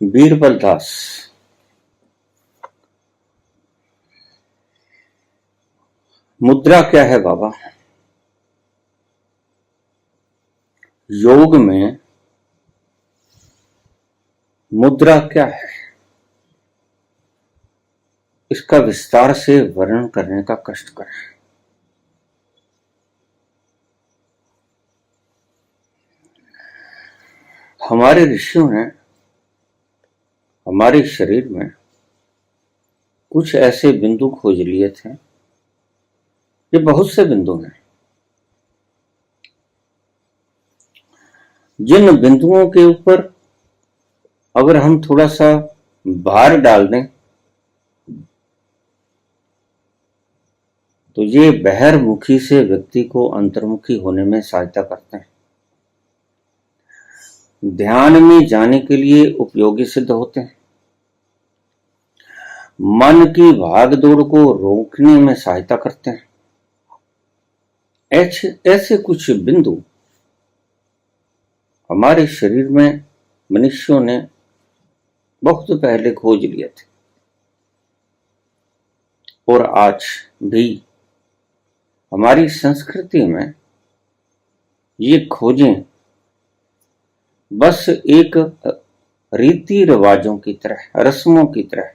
बीरबल दास। मुद्रा क्या है बाबा? योग में मुद्रा क्या है, इसका विस्तार से वर्णन करने का कष्ट करें। हमारे ऋषियों ने हमारे शरीर में कुछ ऐसे बिंदु खोज लिए थे। ये बहुत से बिंदु हैं, जिन बिंदुओं के ऊपर अगर हम थोड़ा सा भार डाल दें तो ये बहिर्मुखी से व्यक्ति को अंतर्मुखी होने में सहायता करते हैं, ध्यान में जाने के लिए उपयोगी सिद्ध होते हैं, मन की भागदौड़ को रोकने में सहायता करते हैं। ऐसे कुछ बिंदु हमारे शरीर में मनुष्यों ने बहुत पहले खोज लिए थे और आज भी हमारी संस्कृति में ये खोजें बस एक रीति रिवाजों की तरह, रस्मों की तरह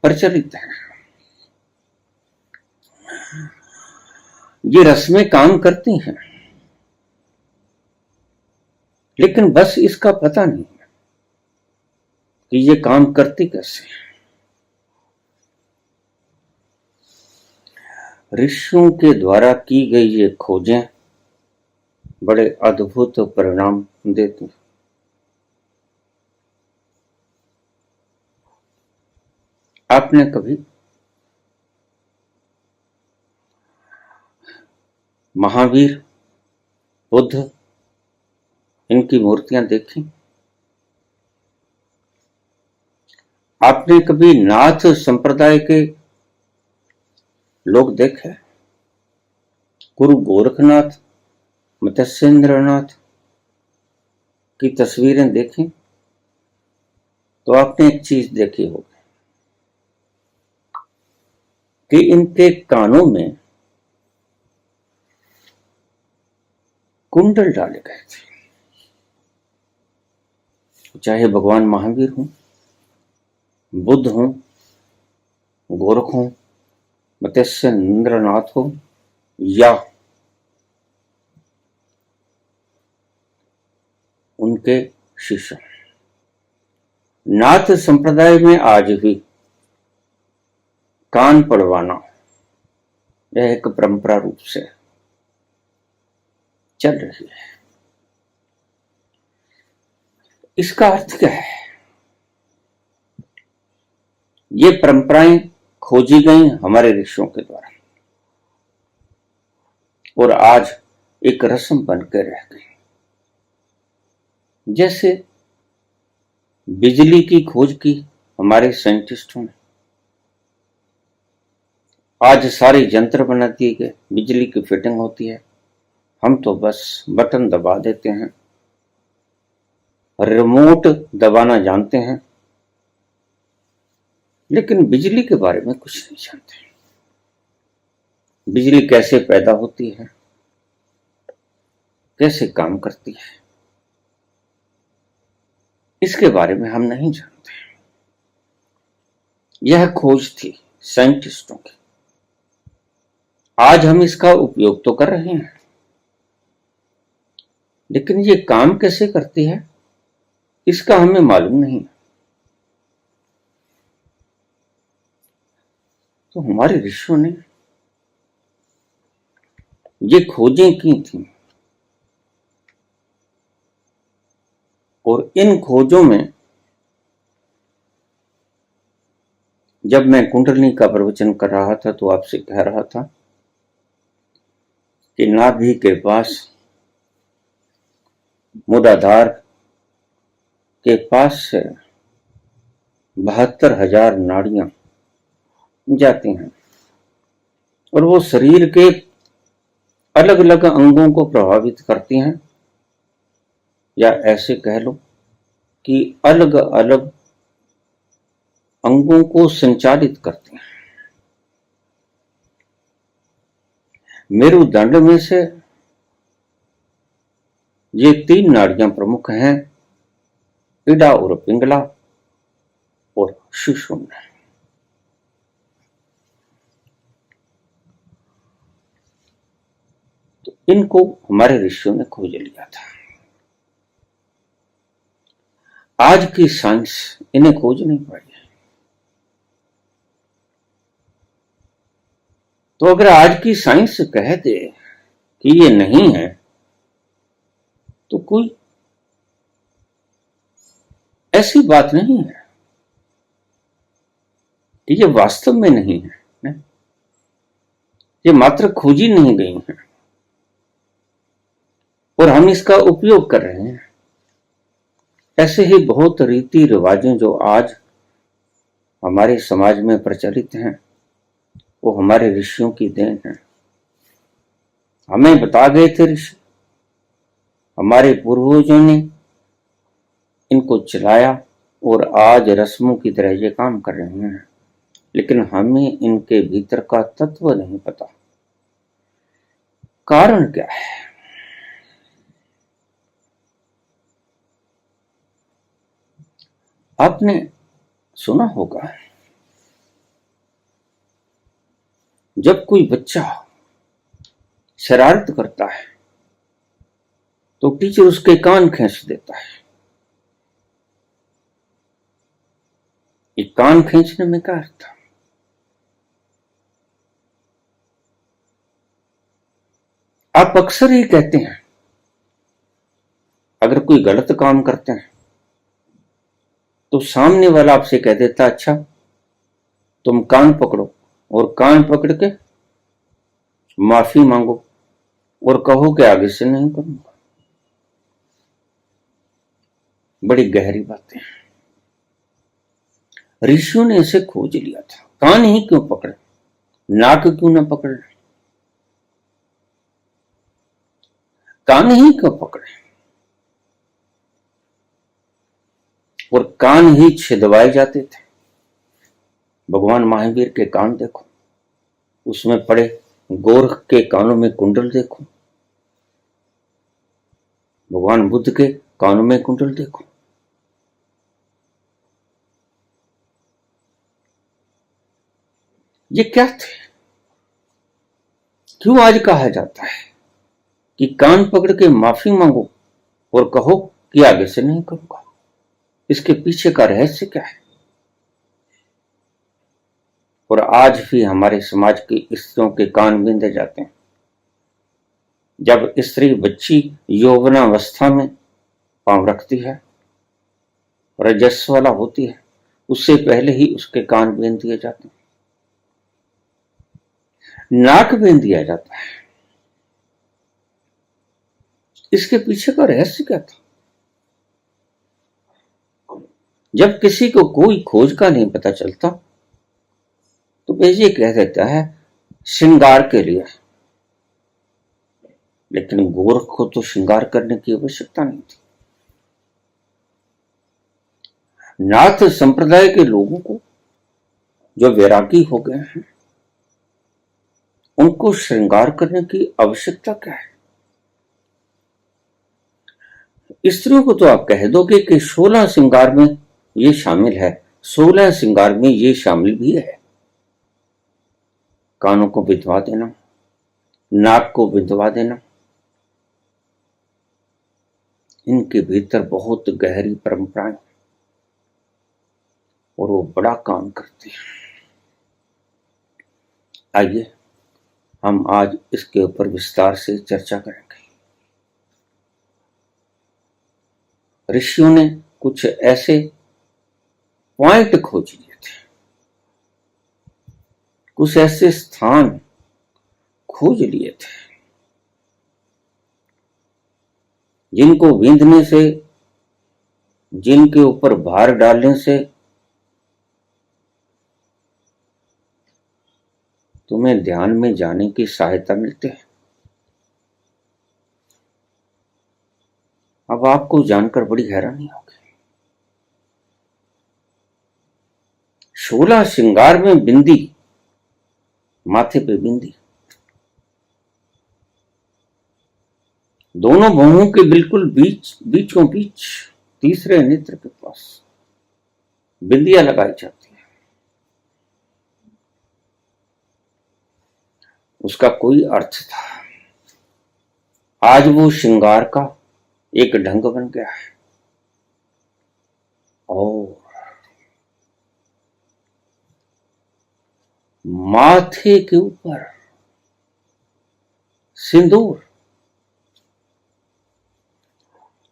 प्रचलित है। ये रस्में काम करती हैं, लेकिन बस इसका पता नहीं है कि ये काम करती कैसे। ऋषियों के द्वारा की गई ये खोजें बड़े अद्भुत परिणाम देती हैं। आपने कभी महावीर, बुद्ध, इनकी मूर्तियां देखी? आपने कभी नाथ संप्रदाय के लोग देखे? गुरु गोरखनाथ, मत्स्येंद्रनाथ की तस्वीरें देखी तो आपने एक चीज देखी होगी कि इनके कानों में कुंडल डाले गए थे। चाहे भगवान महावीर हों, बुद्ध हों, गोरख हों, मत्स्येंद्रनाथ हो या उनके शिष्य, नाथ संप्रदाय में आज भी कान पड़वाना यह एक परंपरा रूप से चल रही है। इसका अर्थ क्या है? ये परंपराएं खोजी गई हमारे ऋषियों के द्वारा और आज एक रस्म बनकर रह गई। जैसे बिजली की खोज की हमारे साइंटिस्टों ने, आज सारे यंत्र बना दिए गए, बिजली की फिटिंग होती है, हम तो बस बटन दबा देते हैं, रिमोट दबाना जानते हैं, लेकिन बिजली के बारे में कुछ नहीं जानते। बिजली कैसे पैदा होती है, कैसे काम करती है, इसके बारे में हम नहीं जानते। यह खोज थी साइंटिस्टों की। आज हम इसका उपयोग तो कर रहे हैं, लेकिन ये काम कैसे करती है इसका हमें मालूम नहीं। तो हमारे ऋषियों ने ये खोजें की थी और इन खोजों में जब मैं कुंडलिनी का प्रवचन कर रहा था तो आपसे कह रहा था कि नाभि के पास, मूलाधार के पास से 72,000 नाड़ियां जाती हैं और वो शरीर के अलग अलग अंगों को प्रभावित करती हैं, या ऐसे कह लो कि अलग अलग अंगों को संचालित करते हैं। मेरुदंड में से ये 3 नाड़ियां प्रमुख हैं, इड़ा और पिंगला और सुषुम्ना। तो इनको हमारे ऋषियों ने खोज लिया था। आज की साइंस इन्हें खोज नहीं पाई है। तो अगर आज की साइंस कह दे कि ये नहीं है, तो कोई ऐसी बात नहीं है कि ये वास्तव में नहीं है, ये मात्र खोजी नहीं गई है और हम इसका उपयोग कर रहे हैं। ऐसे ही बहुत रीति रिवाजें जो आज हमारे समाज में प्रचलित हैं, वो हमारे ऋषियों की देन है। हमें बता गए थे ऋषि, हमारे पूर्वजों ने इनको चलाया और आज रस्मों की तरह ये काम कर रहे हैं, लेकिन हमें इनके भीतर का तत्व नहीं पता। कारण क्या है? आपने सुना होगा, जब कोई बच्चा शरारत करता है तो टीचर उसके कान खींच देता है। ये कान खींचने में क्या अर्थ? आप अक्सर ही कहते हैं, अगर कोई गलत काम करते हैं तो सामने वाला आपसे कह देता, अच्छा तुम कान पकड़ो, और कान पकड़ के माफी मांगो और कहो कि आगे से नहीं करूंगा। बड़ी गहरी बातें। ऋषियों ने इसे खोज लिया था। कान ही क्यों पकड़े, नाक क्यों ना पकड़े? कान ही क्यों पकड़े और कान ही छिदवाए जाते थे? भगवान महावीर के कान देखो, उसमें पड़े गोरख के कानों में कुंडल देखो, भगवान बुद्ध के कानों में कुंडल देखो। ये क्या थे? क्यों आज कहा जाता है कि कान पकड़ के माफी मांगो और कहो कि आगे से नहीं करूंगा? इसके पीछे का रहस्य क्या है? और आज भी हमारे समाज की स्त्रियों के कान बींधे जाते हैं। जब स्त्री बच्ची यौवनावस्था में पांव रखती है, रजस्वला होती है, उससे पहले ही उसके कान बींध दिए जाते हैं, नाक बींध दिया जाता है। इसके पीछे का रहस्य क्या था? जब किसी को कोई खोज का नहीं पता चलता तो वे ये कह देता है श्रृंगार के लिए, लेकिन गोरख को तो श्रृंगार करने की आवश्यकता नहीं थी। नाथ संप्रदाय के लोगों को, जो वैरागी हो गए हैं, उनको श्रृंगार करने की आवश्यकता क्या है? स्त्रियों को तो आप कह दोगे कि 16 श्रृंगार में ये शामिल है, 16 श्रृंगार में ये शामिल भी है। कानों को बिंधवा देना, नाक को बिंधवा देना, इनके भीतर बहुत गहरी परंपराएं और वो बड़ा काम करते हैं। आइए हम आज इसके ऊपर विस्तार से चर्चा करेंगे। ऋषियों ने कुछ ऐसे पॉइंट खोज लिए थे, कुछ ऐसे स्थान खोज लिए थे जिनको बींधने से, जिनके ऊपर भार डालने से तुम्हें ध्यान में जाने की सहायता मिलती है। अब आपको जानकर बड़ी हैरानी होगी, 16 श्रृंगार में बिंदी, माथे पे बिंदी, दोनों भौहों के बिल्कुल बीचों बीच तीसरे नेत्र के पास बिंदियां लगाई जाती है। उसका कोई अर्थ था। आज वो श्रृंगार का एक ढंग बन गया है। और माथे के ऊपर सिंदूर,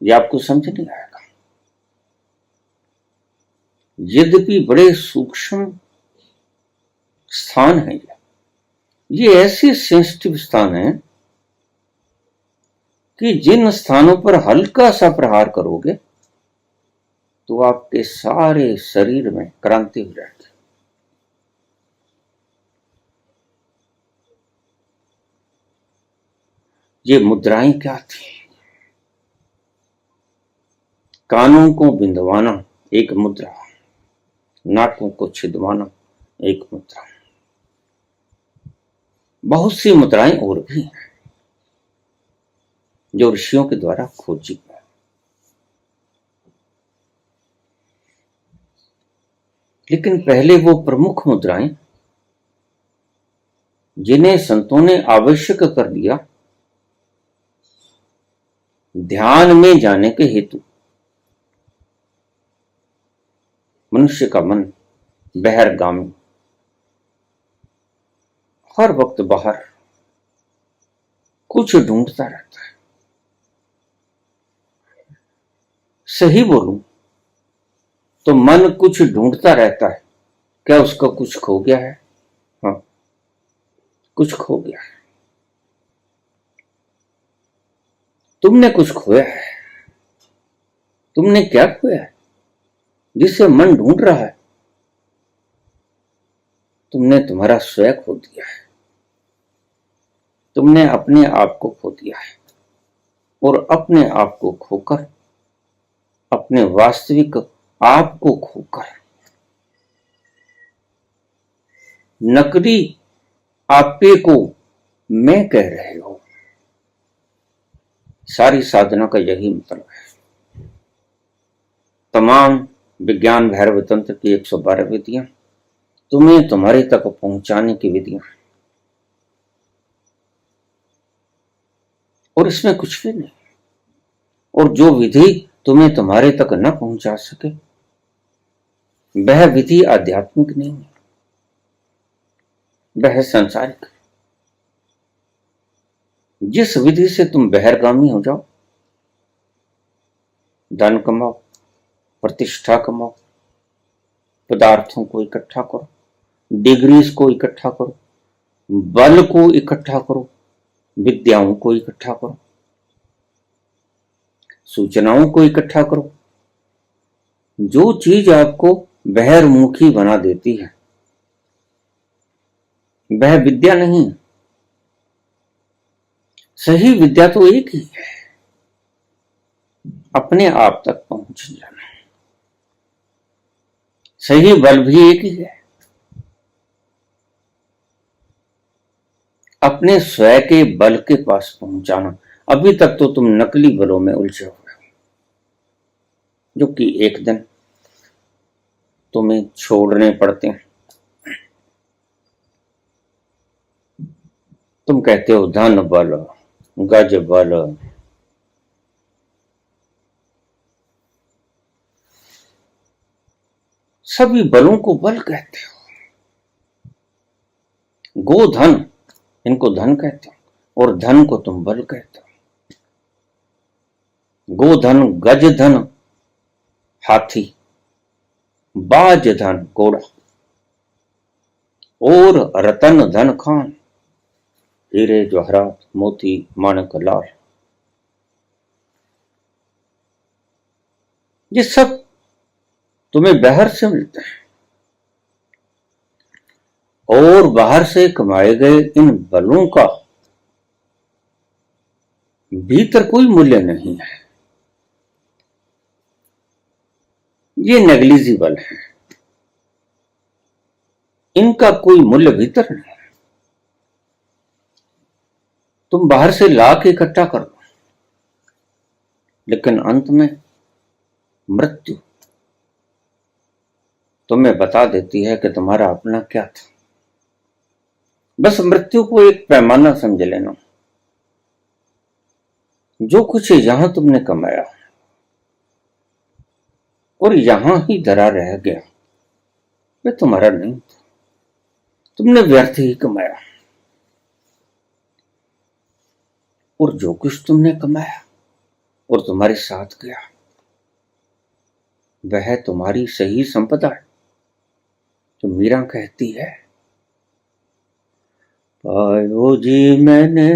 ये आपको समझ नहीं आएगा। यद्यपि बड़े सूक्ष्म स्थान है, ये ऐसे सेंसिटिव स्थान है कि जिन स्थानों पर हल्का सा प्रहार करोगे तो आपके सारे शरीर में क्रांति हो जाएगी। ये मुद्राएं क्या थी? कानों को बिंदवाना एक मुद्रा, नाकों को छिदवाना एक मुद्रा। बहुत सी मुद्राएं और भी हैं जो ऋषियों के द्वारा खोजी गई। लेकिन पहले वो प्रमुख मुद्राएं जिन्हें संतों ने आवश्यक कर दिया ध्यान में जाने के हेतु, मनुष्य का मन बहिर्गामी, हर वक्त बाहर कुछ ढूंढता रहता है। सही बोलूं तो मन कुछ ढूंढता रहता है। क्या उसका कुछ खो गया है? हाँ, कुछ खो गया है। तुमने कुछ खोया है। तुमने क्या खोया है जिसे मन ढूंढ रहा है? तुमने तुम्हारा स्वयं खो दिया है। तुमने अपने आप को खो दिया है और अपने आप को खोकर, अपने वास्तविक आप को खोकर नकली आपे को मैं कह रहे हो। सारी साधना का यही मतलब है। तमाम विज्ञान भैरव तंत्र की 112 विधियां, तुम्हें तुम्हारे तक पहुंचाने की विधियां, और इसमें कुछ भी नहीं। और जो विधि तुम्हें तुम्हारे तक न पहुंचा सके वह विधि आध्यात्मिक नहीं है, वह सांसारिक। जिस विधि से तुम बहिर्गामी हो जाओ, धन कमाओ, प्रतिष्ठा कमाओ, पदार्थों को इकट्ठा करो, डिग्रीज को इकट्ठा करो, बल को इकट्ठा करो, विद्याओं को इकट्ठा करो, सूचनाओं को इकट्ठा करो, जो चीज आपको बहिर्मुखी बना देती है वह विद्या नहीं। सही विद्या तो एक ही है, अपने आप तक पहुंच जाना। सही बल भी एक ही है, अपने स्वयं के बल के पास पहुंचाना। अभी तक तो तुम नकली बलों में उलझे हुए हो जो कि एक दिन तुम्हें छोड़ने पड़ते हैं। तुम कहते हो धन बल, गज बल, सभी बलों को बल कहते हो। गोधन, इनको धन कहते हो और धन को तुम बल कहते हो। गोधन, गज धन हाथी, बाज धन घोड़ा, और रतन धन खान, हीरे जवाहरात मोती माणक लाल। ये सब तुम्हें बाहर से मिलते हैं और बाहर से कमाए गए इन बलों का भीतर कोई मूल्य नहीं है। ये नेग्लिजिबल है। इनका कोई मूल्य भीतर नहीं। तुम बाहर से ला के इकट्ठा कर लो, लेकिन अंत में मृत्यु तुम्हें बता देती है कि तुम्हारा अपना क्या था। बस मृत्यु को एक पैमाना समझ लेना। जो कुछ यहां तुमने कमाया और यहां ही धरा रह गया, वे तुम्हारा नहीं था। तुमने व्यर्थ ही कमाया। और जो कुछ तुमने कमाया और तुम्हारे साथ गया, वह तुम्हारी सही संपदा है। जो मीरा कहती है, पायो जी मैंने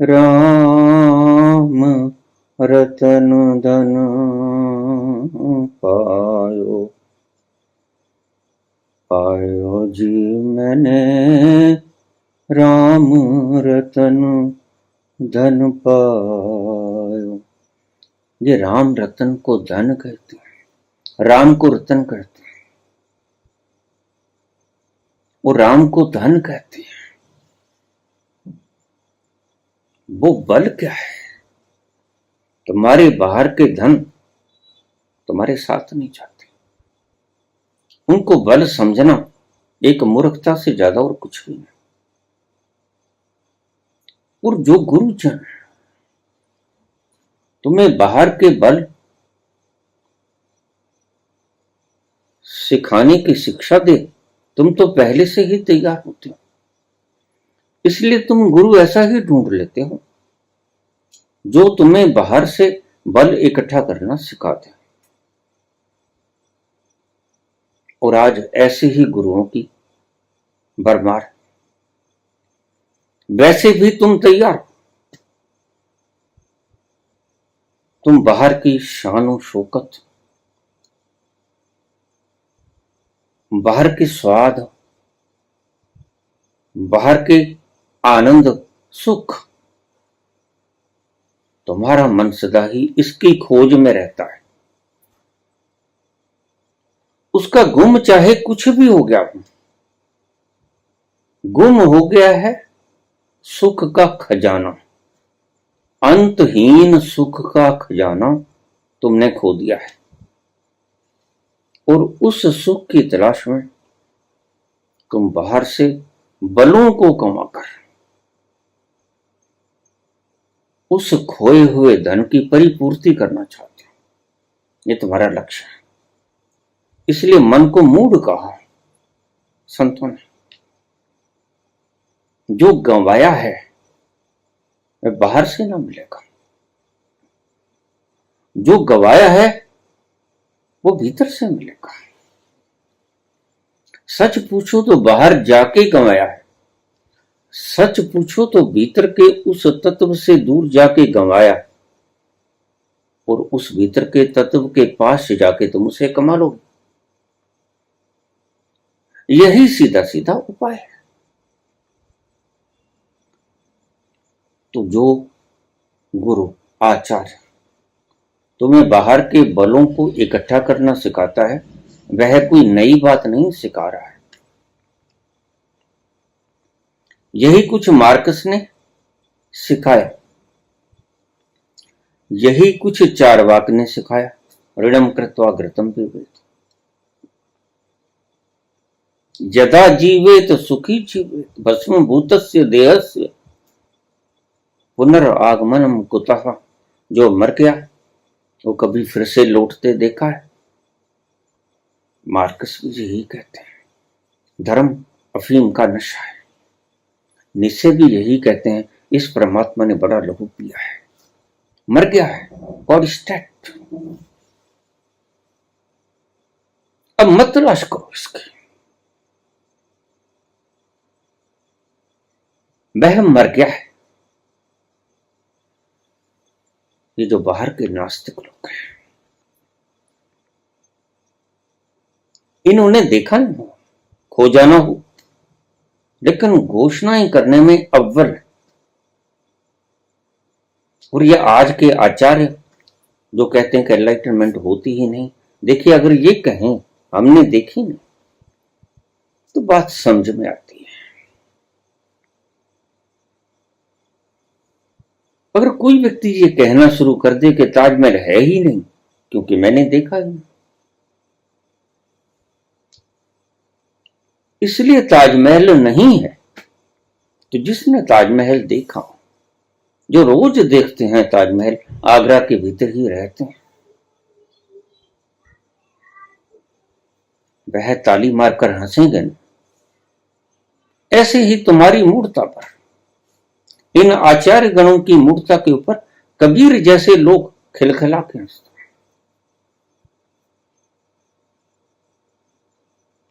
राम रतन धन पायो, पायो जी मैंने राम रतन धन पायो। ये राम रतन को धन कहते हैं, राम को रतन कहते हैं और राम को धन कहते हैं। वो बल क्या है? तुम्हारे बाहर के धन तुम्हारे साथ नहीं जाते। उनको बल समझना एक मूर्खता से ज्यादा और कुछ भी नहीं। और जो गुरुजन तुम्हें बाहर के बल सिखाने की शिक्षा दे, तुम तो पहले से ही तैयार होते हो। इसलिए तुम गुरु ऐसा ही ढूंढ लेते हो जो तुम्हें बाहर से बल इकट्ठा करना सिखाते। और आज ऐसे ही गुरुओं की भरमार। वैसे भी तुम तैयार हो। तुम बाहर की शान और शौकत, बाहर के स्वाद, बाहर के आनंद सुख, तुम्हारा मन सदा ही इसकी खोज में रहता है। उसका गुम चाहे कुछ भी हो गया हो, गुम हो गया है सुख का खजाना, अंतहीन सुख का खजाना तुमने खो दिया है। और उस सुख की तलाश में तुम बाहर से बलों को कमाकर उस खोए हुए धन की परिपूर्ति करना चाहते हो। ये तुम्हारा लक्ष्य है। इसलिए मन को मूढ़ कहा संतों ने। जो गंवाया है वह बाहर से ना मिलेगा। जो गंवाया है वो भीतर से मिलेगा। सच पूछो तो बाहर जाके गंवाया है, सच पूछो तो भीतर के उस तत्व से दूर जाके गंवाया, और उस भीतर के तत्व के पास जाके तुम उसे कमा लोगे। यही सीधा सीधा उपाय है। तो जो गुरु आचार्य तुम्हें बाहर के बलों को इकट्ठा करना सिखाता है, वह कोई नई बात नहीं सिखा रहा है। यही कुछ मार्कस ने सिखाया, यही कुछ चार्वाक ने सिखाया। ऋणम कृत्वा घृतम पिबेत, यदा जीवेत सुखी जीवेत, भस्म भूतस्य देहस्य पुनरागमनम कुतः। जो मर गया वो कभी फिर से लौटते देखा है? मार्कस भी यही कहते हैं। धर्म अफीम का नशा है। निश्चय भी यही कहते हैं, इस परमात्मा ने बड़ा लहू पिया है, मर गया है, गॉड इज डेड। अब मत तलाश करो इसकी, वह मर गया है। ये जो बाहर के नास्तिक लोग हैं, इन्होंने देखा नहीं हो, खोजा ना हो, लेकिन घोषणाएं करने में अव्वल है। और ये आज के आचार्य जो कहते हैं कि एनलाइटनमेंट होती ही नहीं, देखिए अगर ये कहें हमने देखी नहीं तो बात समझ में आती है। अगर कोई व्यक्ति ये कहना शुरू कर दे कि ताजमहल है ही नहीं क्योंकि मैंने देखा ही नहीं, इसलिए ताजमहल नहीं है, तो जिसने ताजमहल देखा, जो रोज देखते हैं ताजमहल, आगरा के भीतर ही रहते हैं, वह ताली मारकर हंसेंगे नहीं। ऐसे ही तुम्हारी मूर्ता पर, इन आचार्य गणों की मूर्ता के ऊपर कबीर जैसे लोग खिलखिला के हंसते।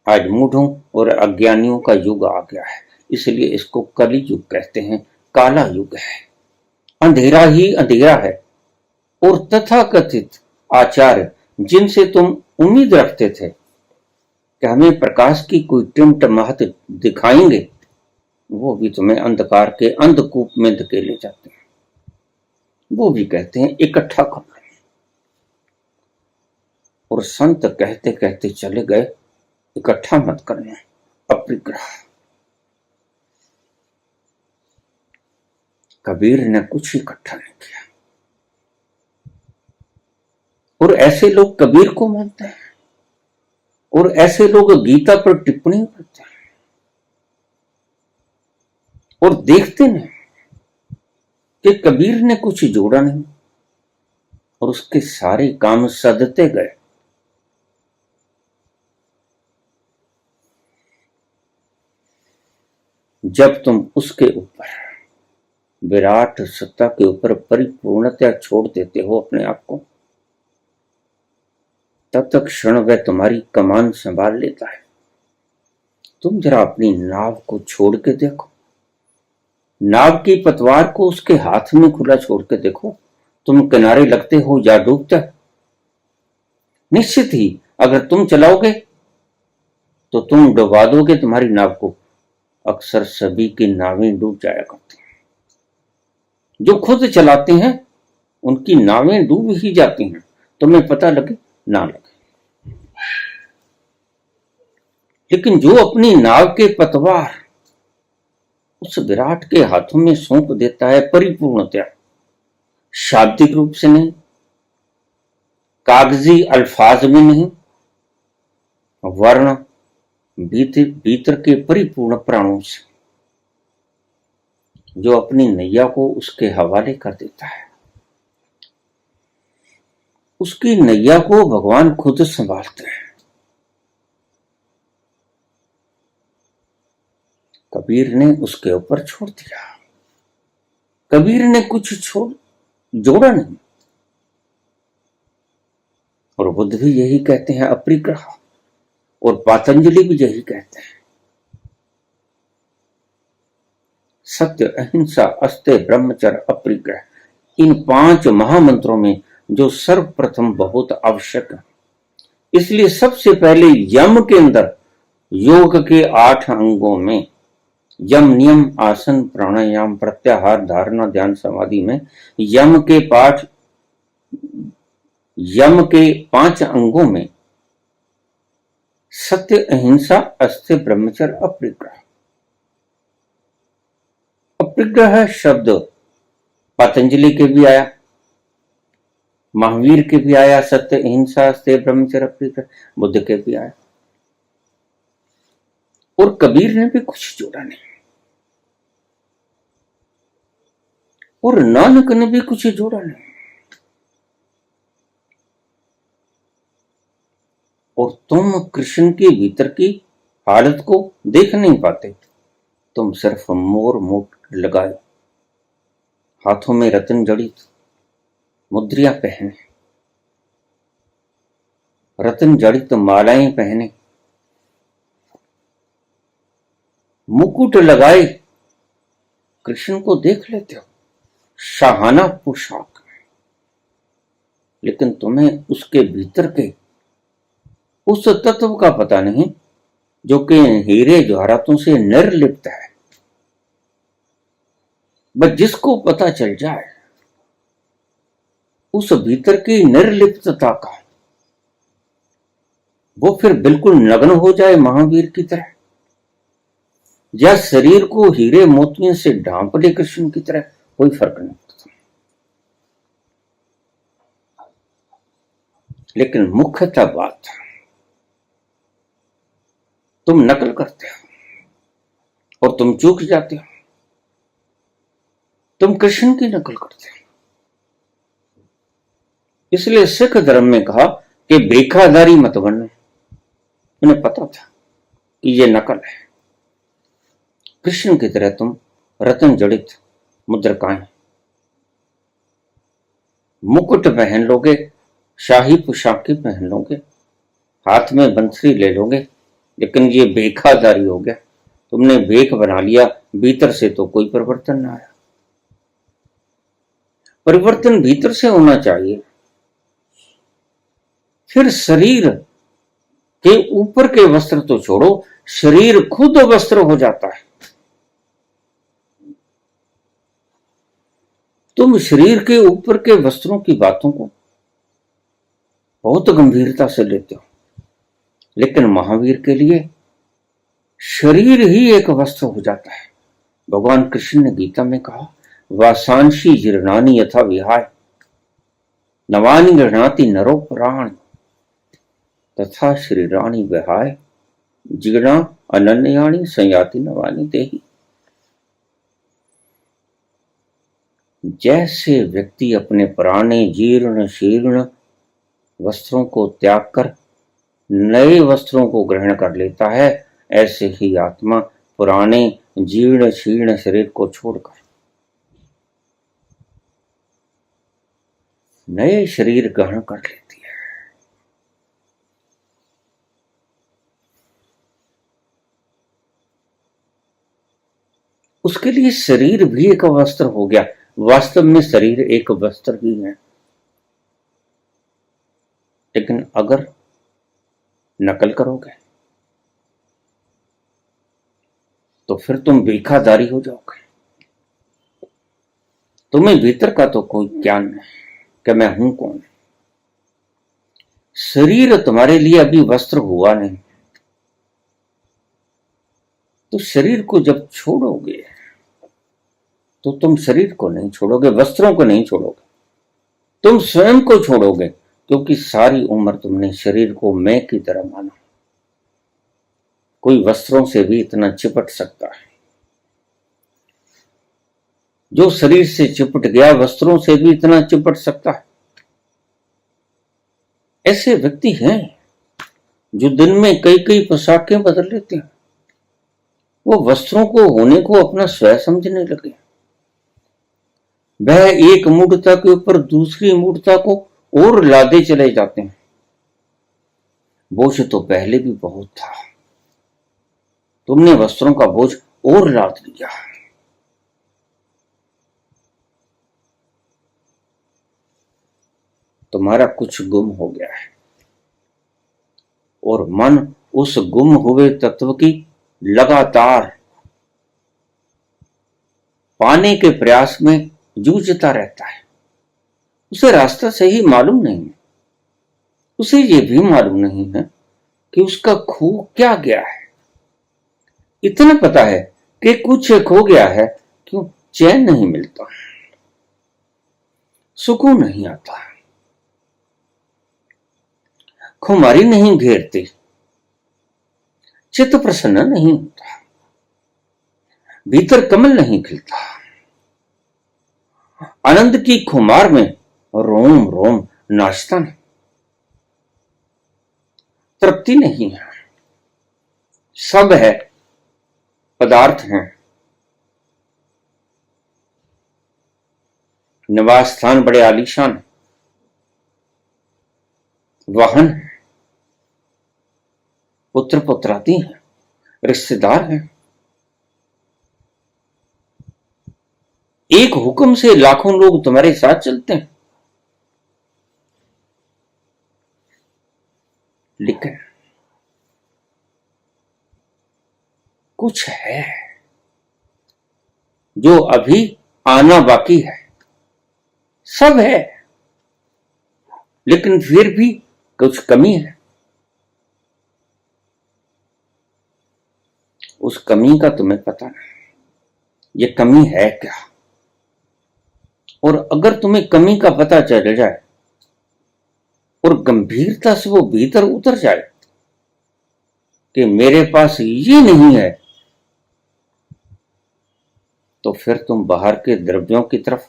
आज मूढ़ों और अज्ञानियों का युग आ गया है, इसलिए इसको कली युग कहते हैं। काला युग है, अंधेरा ही अंधेरा है। और तथाकथित आचार्य जिनसे तुम उम्मीद रखते थे कि हमें प्रकाश की कोई टिमट महत दिखाएंगे, वो भी तुम्हें अंधकार के अंधकूप में धकेले जाते हैं। वो भी कहते हैं इकट्ठा कर लो, और संत कहते कहते चले गए इकट्ठा मत करना, अपरिग्रह। कबीर ने कुछ इकट्ठा नहीं किया, और ऐसे लोग कबीर को मानते हैं, और ऐसे लोग गीता पर टिप्पणी करते हैं, और देखते नहीं कि कबीर ने कुछ जोड़ा नहीं, और उसके सारे काम सदते गए। जब तुम उसके ऊपर, विराट सत्ता के ऊपर परिपूर्णतया छोड़ देते हो अपने आप को, तब तक क्षण वह तुम्हारी कमान संभाल लेता है। तुम जरा अपनी नाव को छोड़ के देखो, नाव की पतवार को उसके हाथ में खुला छोड़ के देखो, तुम किनारे लगते हो या डूबते हो? निश्चित ही अगर तुम चलाओगे तो तुम डुबा दोगे तुम्हारी नाव को। अक्सर सभी की नावें डूब जाया करती हैं, जो खुद चलाते हैं उनकी नावें डूब ही जाती हैं, तुम्हें पता लगे ना लगे। लेकिन जो अपनी नाव के पतवार उस विराट के हाथों में सौंप देता है परिपूर्णतया, शाब्दिक रूप से नहीं, कागजी अल्फाज में नहीं, वर्ण भीतर के परिपूर्ण प्राणों से, जो अपनी नैया को उसके हवाले कर देता है, उसकी नैया को भगवान खुद संभालते हैं। कबीर ने उसके ऊपर छोड़ दिया। कबीर ने कुछ जोड़ा नहीं, और बुद्ध भी यही कहते हैं अपरिग्रह, और पतंजलि भी यही कहते हैं। सत्य, अहिंसा, अस्तेय, ब्रह्मचर्य, अपरिग्रह, इन 5 महामंत्रों में जो सर्वप्रथम बहुत आवश्यक है। इसलिए सबसे पहले यम के अंदर, योग के 8 अंगों में, यम नियम, आसन, प्राणायाम, प्रत्याहार, धारणा, ध्यान, समाधि में यम के 5 अंगों में सत्य, अहिंसा, अस्तेय, ब्रह्मचर्य, अपरिग्रह। अपरिग्रह शब्द पतंजलि के भी आया, महावीर के भी आया, सत्य, अहिंसा, अस्तेय, ब्रह्मचर्य, अपरिग्रह, बुद्ध के भी आया, और कबीर ने भी कुछ जोड़ा नहीं, और नानक ने भी कुछ जोड़ा नहीं। और तुम कृष्ण के भीतर की हालत को देख नहीं पाते, तुम सिर्फ मोर मुकुट लगाए, हाथों में रत्न जड़ित मुद्रियां पहने, रत्न जड़ित मालाएं पहने, मुकुट लगाए कृष्ण को देख लेते हो, शाहाना पोशाक, लेकिन तुम्हें उसके भीतर के उस तत्व का पता नहीं जो कि हीरे जवाहरातों से निर्लिप्त है। बस जिसको पता चल जाए उस भीतर की निर्लिप्तता का, वो फिर बिल्कुल नग्न हो जाए महावीर की तरह, या शरीर को हीरे मोतियों से ढांप ले कृष्ण की तरह, कोई फर्क नहीं पड़ता। लेकिन मुख्यतः बात, तुम नकल करते हो और तुम चूक जाते हो। तुम कृष्ण की नकल करते हो। इसलिए सिख धर्म में कहा कि बेखादारी मत बनना। उन्हें पता था कि ये नकल है। कृष्ण की तरह तुम रत्न जड़ित मुद्रिकाएं, मुकुट पहन लोगे, शाही पोशाकें पहन लोगे, हाथ में बंसरी ले लोगे, लेकिन ये बेखादारी हो गया। तुमने बेख बना लिया, भीतर से तो कोई परिवर्तन ना आया। परिवर्तन भीतर से होना चाहिए। फिर शरीर के ऊपर के वस्त्र तो छोड़ो, शरीर खुद वस्त्र हो जाता है। तुम शरीर के ऊपर के वस्त्रों की बातों को बहुत गंभीरता से लेते हो, लेकिन महावीर के लिए शरीर ही एक वस्त्र हो जाता है। भगवान कृष्ण ने गीता में कहा, वासांशी जीर्णानि यथा विहाय नवानि गृह्णाति नरो प्राण तथा शरीराणि विहाय जीर्णा अनन्यानि संयाति नवानि देहि। जैसे व्यक्ति अपने पुराने जीर्ण शीर्ण वस्त्रों को त्याग कर नए वस्त्रों को ग्रहण कर लेता है, ऐसे ही आत्मा पुराने जीर्ण शीर्ण शरीर को छोड़कर नए शरीर ग्रहण कर लेती है। उसके लिए शरीर भी एक वस्त्र हो गया। वास्तव में शरीर एक वस्त्र ही है, लेकिन अगर नकल करोगे तो फिर तुम बेखादारी हो जाओगे। तुम्हें भीतर का तो कोई ज्ञान नहीं कि मैं हूं कौन। शरीर तुम्हारे लिए अभी वस्त्र हुआ नहीं, तो शरीर को जब छोड़ोगे तो तुम शरीर को नहीं छोड़ोगे, वस्त्रों को नहीं छोड़ोगे, तुम स्वयं को छोड़ोगे, क्योंकि सारी उम्र तुमने शरीर को मैं की तरह माना। कोई वस्त्रों से भी इतना चिपट सकता है? जो शरीर से चिपट गया वस्त्रों से भी इतना चिपट सकता है? ऐसे व्यक्ति हैं जो दिन में कई कई पोशाकें बदल लेते हैं। वो वस्त्रों को होने को अपना स्वयं समझने लगे। वह एक मूढ़ता के ऊपर दूसरी मूढ़ता को और लादे चले जाते हैं। बोझ तो पहले भी बहुत था, तुमने वस्त्रों का बोझ और लाद लिया। तुम्हारा कुछ गुम हो गया है और मन उस गुम हुए तत्व की लगातार पाने के प्रयास में जूझता रहता है। उसे रास्ता सही मालूम नहीं है। उसे ये भी मालूम नहीं है कि उसका खो क्या गया है। इतना पता है कि कुछ खो गया है, क्यों चैन नहीं मिलता, सुकून नहीं आता, खुमारी नहीं घेरती, चित्त प्रसन्न नहीं होता, भीतर कमल नहीं खिलता, आनंद की खुमार में रोम रोम नाचता नहीं, तृप्ति नहीं है। सब है, पदार्थ हैं, निवास स्थान बड़े आलीशान, वाहन है, पुत्र पुत्राती हैं, रिश्तेदार हैं। एक हुक्म से लाखों लोग तुम्हारे साथ चलते हैं, लेकिन कुछ है जो अभी आना बाकी है। सब है, लेकिन फिर भी कुछ कमी है। उस कमी का तुम्हें पता नहीं, ये कमी है क्या। और अगर तुम्हें कमी का पता चल जाए और गंभीरता से वो भीतर उतर जाए कि मेरे पास ये नहीं है, तो फिर तुम बाहर के द्रव्यों की तरफ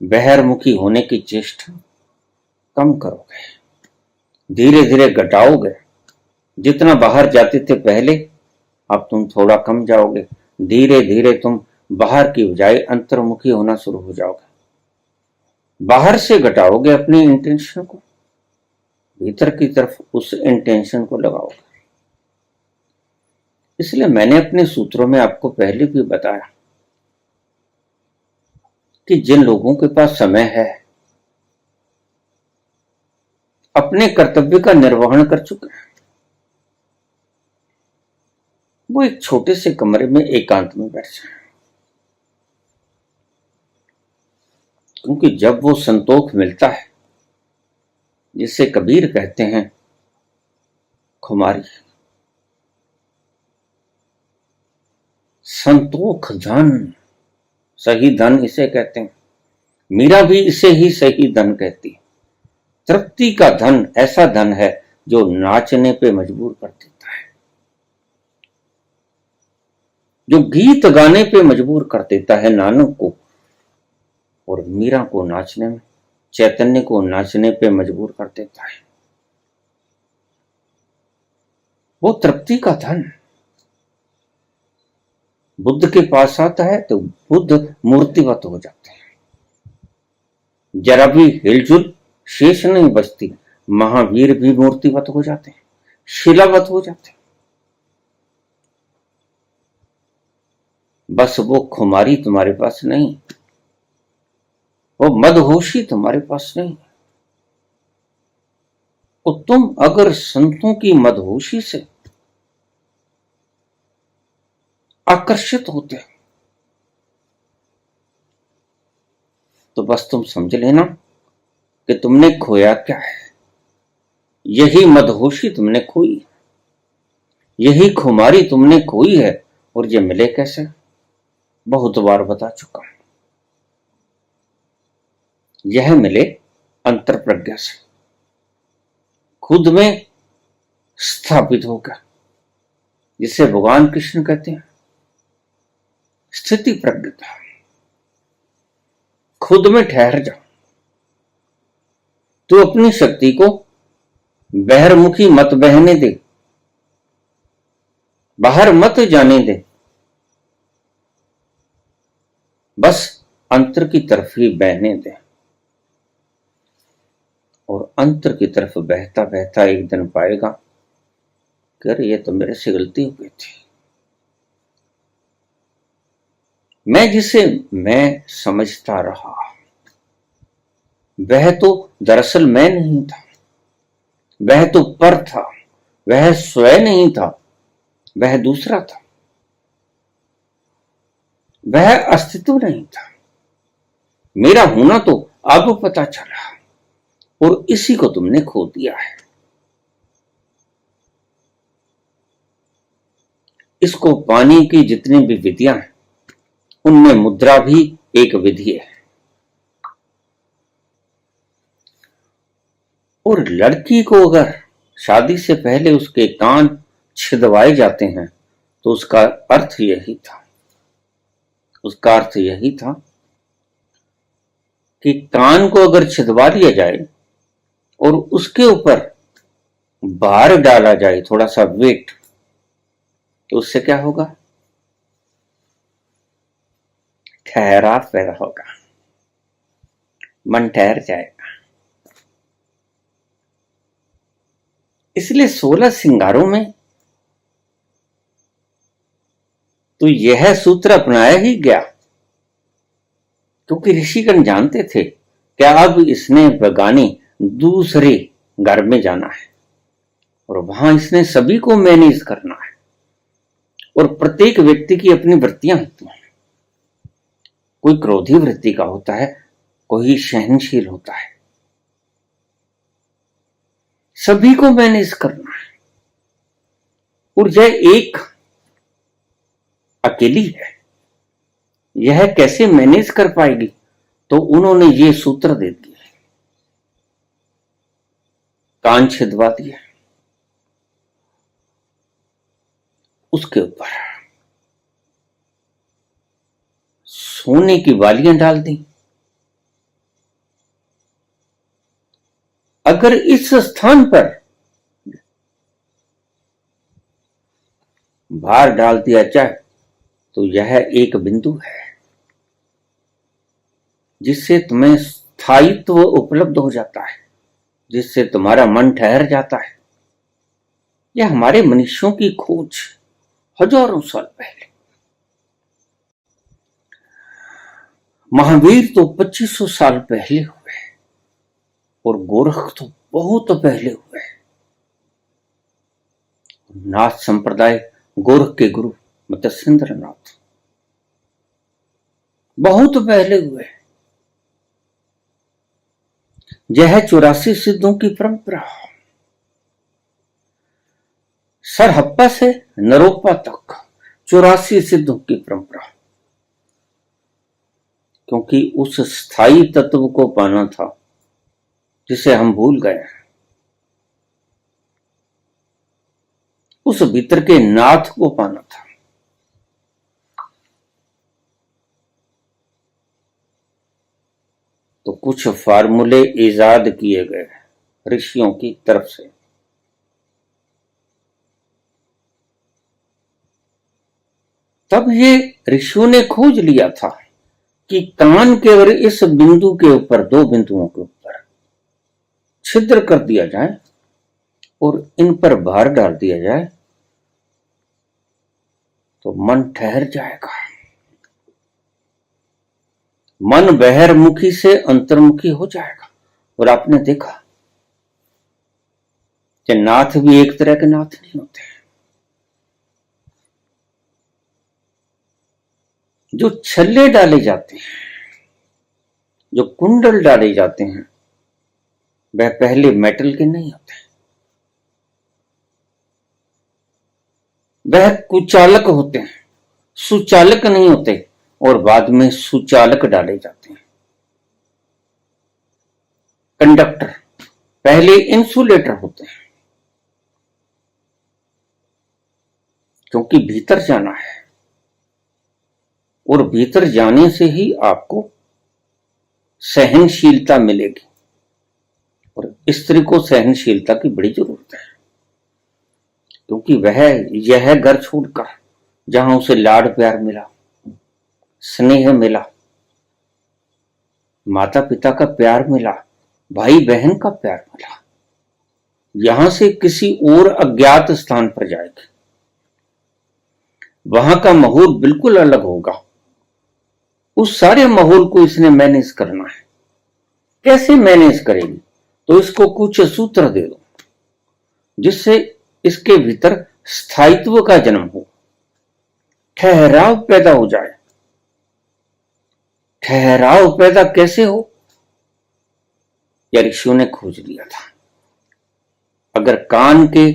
बहिर्मुखी होने की चेष्टा कम करोगे, धीरे धीरे घटाओगे। जितना बाहर जाते थे पहले, अब तुम थोड़ा कम जाओगे। धीरे धीरे तुम बाहर की बजाय अंतर्मुखी होना शुरू हो जाओगे। बाहर से घटाओगे अपनी इंटेंशन को, भीतर की तरफ उस इंटेंशन को लगाओगे। इसलिए मैंने अपने सूत्रों में आपको पहले भी बताया कि जिन लोगों के पास समय है, अपने कर्तव्य का निर्वहन कर चुके हैं, वो एक छोटे से कमरे में एकांत में बैठ जाए। क्योंकि जब वो संतोख मिलता है, जिसे कबीर कहते हैं खुमारी, संतोख धन, सही धन इसे कहते हैं। मीरा भी इसे ही सही धन कहती है। तृप्ति का धन ऐसा धन है जो नाचने पे मजबूर कर देता है, जो गीत गाने पे मजबूर कर देता है नानक को, और मीरा को नाचने में, चैतन्य को नाचने पे मजबूर कर देता है। वो तृप्ति का धन बुद्ध के पास आता है तो बुद्ध मूर्तिवत हो जाते हैं। जरा भी हिलजुल शेष नहीं बचती, महावीर भी मूर्तिवत हो जाते हैं, शिलावत हो जाते हैं। बस वो खुमारी तुम्हारे पास नहीं, वो मदहोशी तुम्हारे पास नहीं। तो तुम अगर संतों की मदहोशी से आकर्षित होते तो बस तुम समझ लेना कि तुमने खोया क्या है। यही मदहोशी तुमने खोई, यही खुमारी तुमने खोई है। और ये मिले कैसे, बहुत बार बता चुका हूं। यह मिले अंतर प्रज्ञा से, खुद में स्थापित होगा, जिसे भगवान कृष्ण कहते हैं स्थिति प्रज्ञता। खुद में ठहर जाओ, तो अपनी शक्ति को बहिर्मुखी मत बहने दे, बाहर मत जाने दे, बस अंतर की तरफ ही बहने दे। और अंतर की तरफ बहता बहता एक दिन पाएगा कि अरे ये तो मेरे से गलती हो गई थी। मैं जिसे मैं समझता रहा, वह तो दरअसल मैं नहीं था, वह तो पर था, वह स्वयं नहीं था, वह दूसरा था, वह अस्तित्व नहीं था। मेरा होना तो अब पता चला, और इसी को तुमने खो दिया है। इसको पाने की जितनी भी विधियां हैं, उनमें मुद्रा भी एक विधि है। और लड़की को अगर शादी से पहले उसके कान छिदवाए जाते हैं तो उसका अर्थ यही था, उसका अर्थ यही था कि कान को अगर छिदवा दिया जाए और उसके ऊपर भार डाला जाए, थोड़ा सा वेट, तो उससे क्या होगा, ठहराव पैदा होगा, मन ठहर जाएगा। इसलिए 16 श्रृंगारों में तो यह सूत्र अपनाया ही गया, क्योंकि ऋषिगण जानते थे कि अब इसने बगानी दूसरे घर में जाना है और वहां इसने सभी को मैनेज करना है। और प्रत्येक व्यक्ति की अपनी वृत्तियां होती हैं, कोई क्रोधी वृत्ति का होता है, कोई सहनशील होता है, सभी को मैनेज करना है। और यह एक अकेली है, यह कैसे मैनेज कर पाएगी? तो उन्होंने ये सूत्र दे दिए, कान छिदवा दिए, उसके ऊपर सोने की बालियां डाल दी। अगर इस स्थान पर भार डाल दिया जाए तो यह एक बिंदु है जिससे तुम्हें स्थायित्व उपलब्ध हो जाता है, जिससे तुम्हारा मन ठहर जाता है। यह हमारे मनुष्यों की खोज हजारों साल पहले। महावीर तो 2500 साल पहले हुए और गोरख तो बहुत पहले हुए। नाथ संप्रदाय गोरख के गुरु मत्स्येंद्र नाथ बहुत पहले हुए। यह 84 सिद्धों की परंपरा, सरहप्पा से नरोपा तक 84 सिद्धों की परंपरा। क्योंकि उस स्थायी तत्व को पाना था जिसे हम भूल गए, उस भीतर के नाथ को पाना था। तो कुछ फार्मूले इजाद किए गए ऋषियों की तरफ से। तब ये ऋषियों ने खोज लिया था कि कान के और इस बिंदु के ऊपर, दो बिंदुओं के ऊपर छिद्र कर दिया जाए और इन पर भार डाल दिया जाए तो मन ठहर जाएगा। मन बहिर्मुखी से अंतर्मुखी हो जाएगा। और आपने देखा कि नाथ भी एक तरह के नाथ नहीं होते। जो छल्ले डाले जाते हैं, जो कुंडल डाले जाते हैं, वह पहले मेटल के नहीं होते। वह कुचालक होते हैं, सुचालक नहीं होते। और बाद में सुचालक डाले जाते हैं। कंडक्टर पहले इंसुलेटर होते हैं, क्योंकि भीतर जाना है और भीतर जाने से ही आपको सहनशीलता मिलेगी। और स्त्री को सहनशीलता की बड़ी जरूरत है, क्योंकि वह यह घर छोड़कर जहां उसे लाड प्यार मिला, स्नेह मिला, माता पिता का प्यार मिला, भाई बहन का प्यार मिला, यहां से किसी और अज्ञात स्थान पर जाएगी। वहां का माहौल बिल्कुल अलग होगा। उस सारे माहौल को इसने मैनेज करना है। कैसे मैनेज करेगी? तो इसको कुछ सूत्र दे दो जिससे इसके भीतर स्थायित्व का जन्म हो, ठहराव पैदा हो जाए। ठहराव पैदा कैसे हो? यह ऋषियों ने खोज लिया था। अगर कान के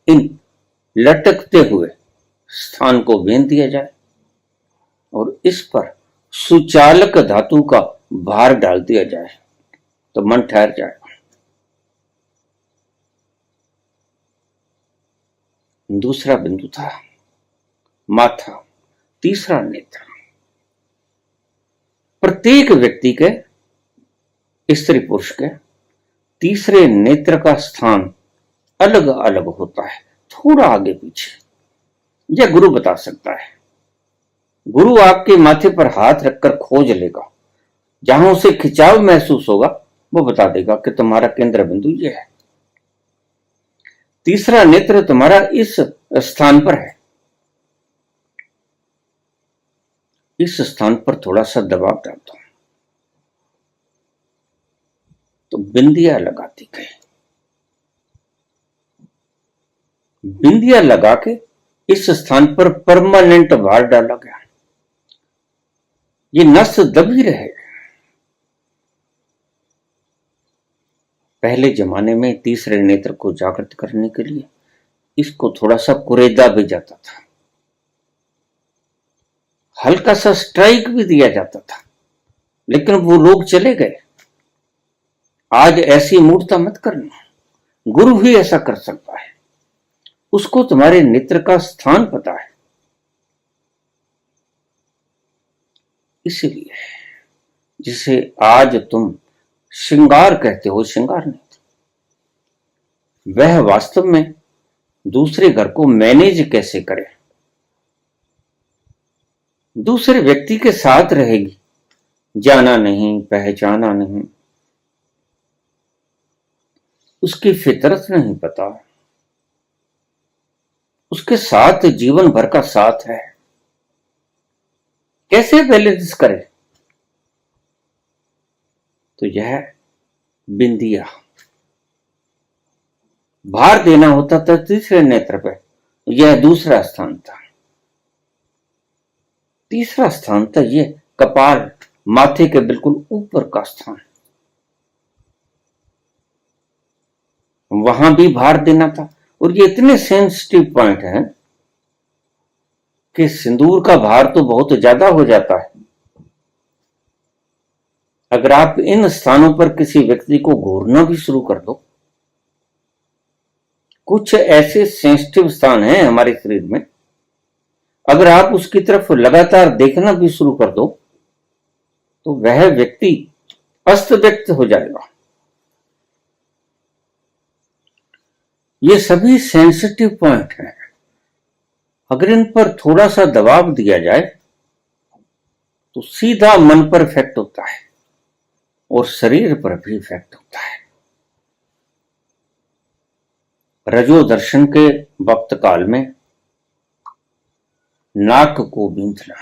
इन लटकते हुए स्थान को बेंध दिया जाए और इस पर सुचालक धातु का भार डाल दिया जाए तो मन ठहर जाएगा। दूसरा बिंदु था माथा, तीसरा नेत्र। प्रत्येक व्यक्ति के, स्त्री पुरुष के, तीसरे नेत्र का स्थान अलग अलग होता है, थोड़ा आगे पीछे। यह गुरु बता सकता है। गुरु आपके माथे पर हाथ रखकर खोज लेगा, जहां उसे खिंचाव महसूस होगा वो बता देगा कि तुम्हारा केंद्र बिंदु यह है। तीसरा नेत्र तुम्हारा इस स्थान पर है। इस स्थान पर थोड़ा सा दबाव डालता हूं तो बिंदिया लगाती गई। बिंदिया लगा के इस स्थान पर परमानेंट भार डाला गया। ये नस दबी रहे। पहले जमाने में तीसरे नेत्र को जागृत करने के लिए इसको थोड़ा सा कुरेदा भी जाता था। हल्का सा स्ट्राइक भी दिया जाता था, लेकिन वो लोग चले गए। आज ऐसी मूर्ता मत करना, गुरु भी ऐसा कर सकता है, उसको तुम्हारे नेत्र का स्थान पता है। इसीलिए जिसे आज तुम श्रृंगार कहते हो, श्रृंगार नहीं, वह वास्तव में दूसरे घर को मैनेज कैसे करे, दूसरे व्यक्ति के साथ रहेगी, जाना नहीं, पहचाना नहीं, उसकी फितरत नहीं पता, उसके साथ जीवन भर का साथ है, कैसे बैलेंस करे। तो यह बिंदिया भार देना होता था तीसरे नेत्र पे, यह दूसरा स्थान था। तीसरा स्थान था ये कपाल, माथे के बिल्कुल ऊपर का स्थान, वहां भी भार देना था। और ये इतने सेंसिटिव पॉइंट हैं कि सिंदूर का भार तो बहुत ज्यादा हो जाता है। अगर आप इन स्थानों पर किसी व्यक्ति को घूरना भी शुरू कर दो, कुछ ऐसे सेंसिटिव स्थान हैं हमारे शरीर में, अगर आप उसकी तरफ लगातार देखना भी शुरू कर दो तो वह व्यक्ति अस्त व्यक्त हो जाएगा। ये सभी सेंसिटिव पॉइंट हैं, अगर इन पर थोड़ा सा दबाव दिया जाए तो सीधा मन पर इफेक्ट होता है और शरीर पर भी इफेक्ट होता है। रजो दर्शन के वक्त काल में नाक को बींधना,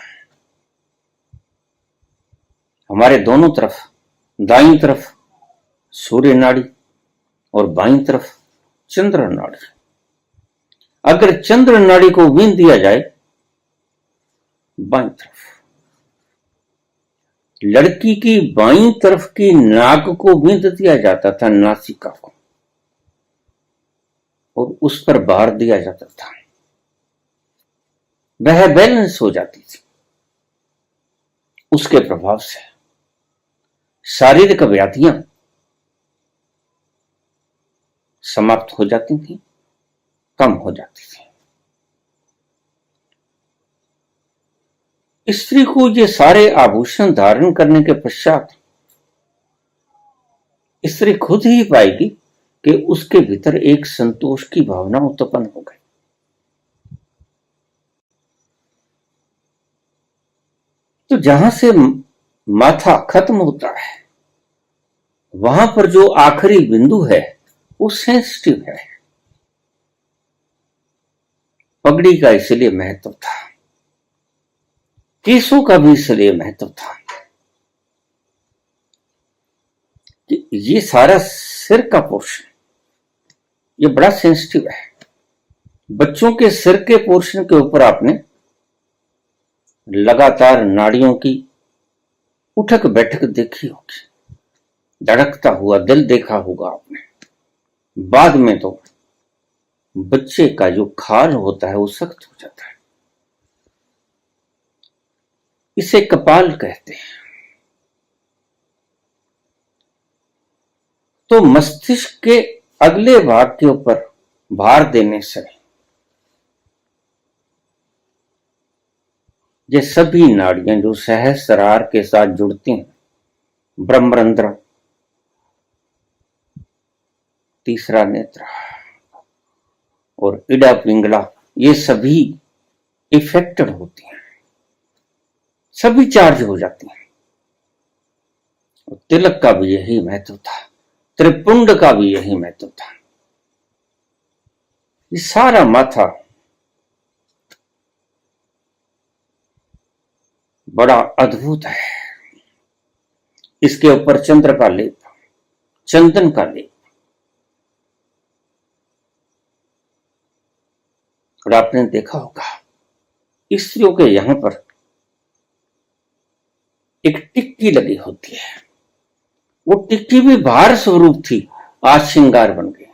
हमारे दोनों तरफ, दाईं तरफ सूर्य नाड़ी और बाईं तरफ चंद्र नाड़ी, अगर चंद्र नाड़ी को बींध दिया जाए बाईं तरफ, लड़की की बाईं तरफ की नाक को बींध दिया जाता था, नासिका को, और उस पर भार दिया जाता था, वह बैलेंस हो जाती थी। उसके प्रभाव से शारीरिक व्याधियां समाप्त हो जाती थी, कम हो जाती थी। स्त्री को ये सारे आभूषण धारण करने के पश्चात स्त्री खुद ही पाएगी कि उसके भीतर एक संतोष की भावना उत्पन्न हो गई। तो जहां से माथा खत्म होता है वहां पर जो आखिरी बिंदु है वो सेंसिटिव है। पगड़ी का इसलिए महत्व था, केसों का भी इसलिए महत्व था कि ये सारा सिर का पोर्शन ये बड़ा सेंसिटिव है। बच्चों के सिर के पोर्शन के ऊपर आपने लगातार नाड़ियों की उठक बैठक देखी होगी, धड़कता हुआ दिल देखा होगा आपने। बाद में तो बच्चे का जो खाल होता है वो सख्त हो जाता है, इसे कपाल कहते हैं। तो मस्तिष्क के अगले भाग के ऊपर भार देने से ये सभी नाड़ियां जो सहस्रार के साथ जुड़ती हैं, ब्रह्मरंध्र, तीसरा नेत्र और इडा पिंगला, ये सभी इफेक्टेड होती हैं, सभी चार्ज हो जाती हैं। और तिलक का भी यही महत्व था, त्रिपुंड का भी यही महत्व था। ये सारा माथा बड़ा अद्भुत है। इसके ऊपर चंद्र का लेप, चंदन का लेप, और आपने देखा होगा स्त्रियों के यहां पर एक टिक्की लगी होती है, वो टिक्की भी भार स्वरूप थी, आज श्रृंगार बन गई।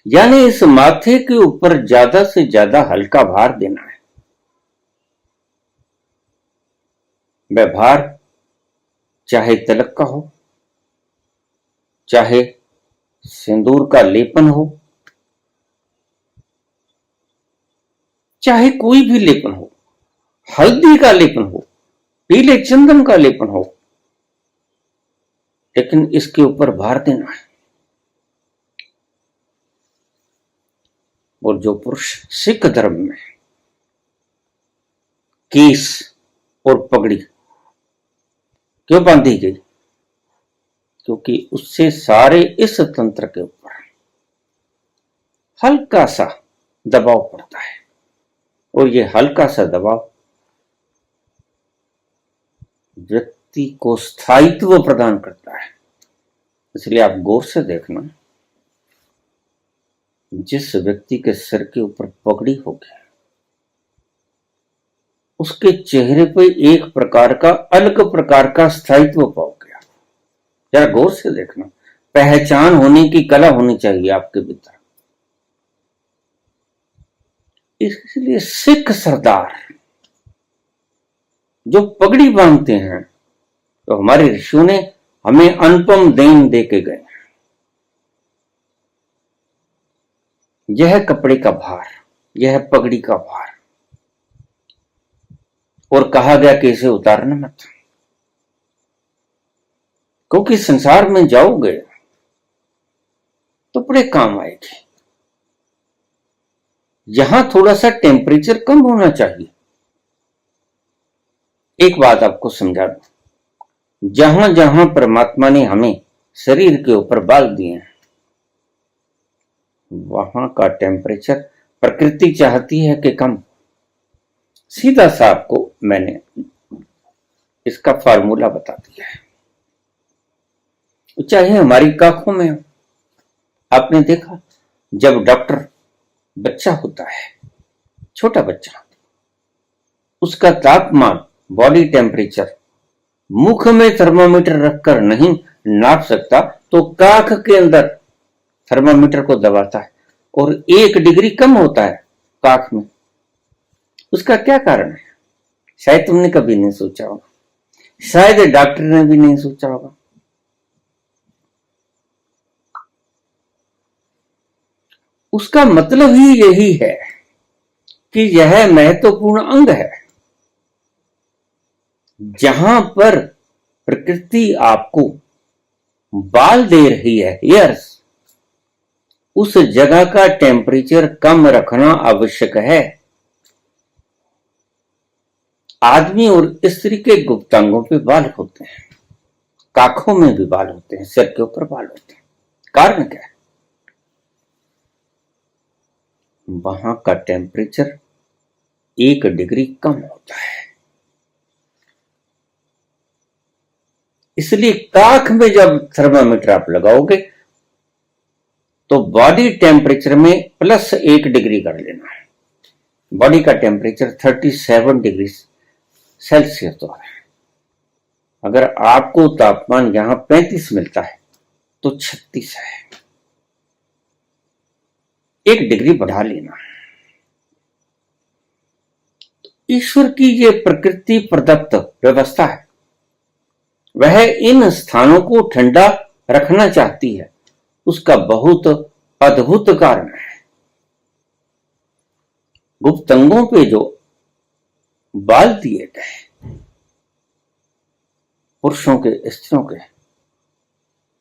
यानी इस माथे के ऊपर ज्यादा से ज्यादा हल्का भार देना है। व्यवहार चाहे तिलक का हो, चाहे सिंदूर का लेपन हो, चाहे कोई भी लेपन हो, हल्दी का लेपन हो, पीले चंदन का लेपन हो, लेकिन इसके ऊपर भार देना है। और जो पुरुष सिख धर्म में केस और पगड़ी क्यों बांधी गई? क्योंकि उससे सारे इस तंत्र के ऊपर हल्का सा दबाव पड़ता है, और ये हल्का सा दबाव व्यक्ति को स्थायित्व प्रदान करता है। इसलिए आप गौर से देखना, जिस व्यक्ति के सिर के ऊपर पगड़ी होगी उसके चेहरे पे एक प्रकार का अलग प्रकार का स्थायित्व पाओगे। जरा गौर से देखना, पहचान होने की कला होनी चाहिए आपके भीतर। इसलिए सिख सरदार जो पगड़ी बांधते हैं, तो हमारे ऋषियों ने हमें अनुपम देन दे के गए। यह कपड़े का भार, यह पगड़ी का भार, और कहा गया कि इसे उतारना मत, क्योंकि संसार में जाओगे तो बड़े काम आएगी। यहां थोड़ा सा टेम्परेचर कम होना चाहिए। एक बात आपको समझा दूं, जहां जहां परमात्मा ने हमें शरीर के ऊपर बाल दिए हैं, वहां का टेम्परेचर प्रकृति चाहती है कि कम। सीधा सा आपको मैंने इसका फार्मूला बता दिया है। चाहे हमारी काखों में हो, आपने देखा जब डॉक्टर बच्चा होता है, छोटा बच्चा, उसका तापमान, बॉडी टेम्परेचर मुख में थर्मामीटर रखकर नहीं नाप सकता, तो काख के अंदर थर्मामीटर को दबाता है और 1 डिग्री कम होता है काख में। उसका क्या कारण है? शायद तुमने कभी नहीं सोचा होगा, शायद डॉक्टर ने भी नहीं सोचा होगा। उसका मतलब ही यही है कि यह महत्वपूर्ण अंग है। जहां पर प्रकृति आपको बाल दे रही है, हेयर्स, उस जगह का टेम्परेचर कम रखना आवश्यक है। आदमी और स्त्री के गुप्तांगों पे बाल होते हैं, काखों में भी बाल होते हैं, सिर के ऊपर बाल होते हैं। कारण क्या है? वहां का टेम्परेचर 1 डिग्री कम होता है। इसलिए काख में जब थर्मामीटर आप लगाओगे तो बॉडी टेम्परेचर में +1 डिग्री कर लेना है। बॉडी का टेम्परेचर 37 डिग्री सेल्सियस तो है। अगर आपको तापमान यहां 35 मिलता है तो 36 है, 1 डिग्री बढ़ा लेना। ईश्वर की ये प्रकृति प्रदत्त व्यवस्था है, वह इन स्थानों को ठंडा रखना चाहती है। उसका बहुत अद्भुत कारण है। गुप्तांगों पे जो बाल दिए गए, पुरुषों के, स्त्रियों के,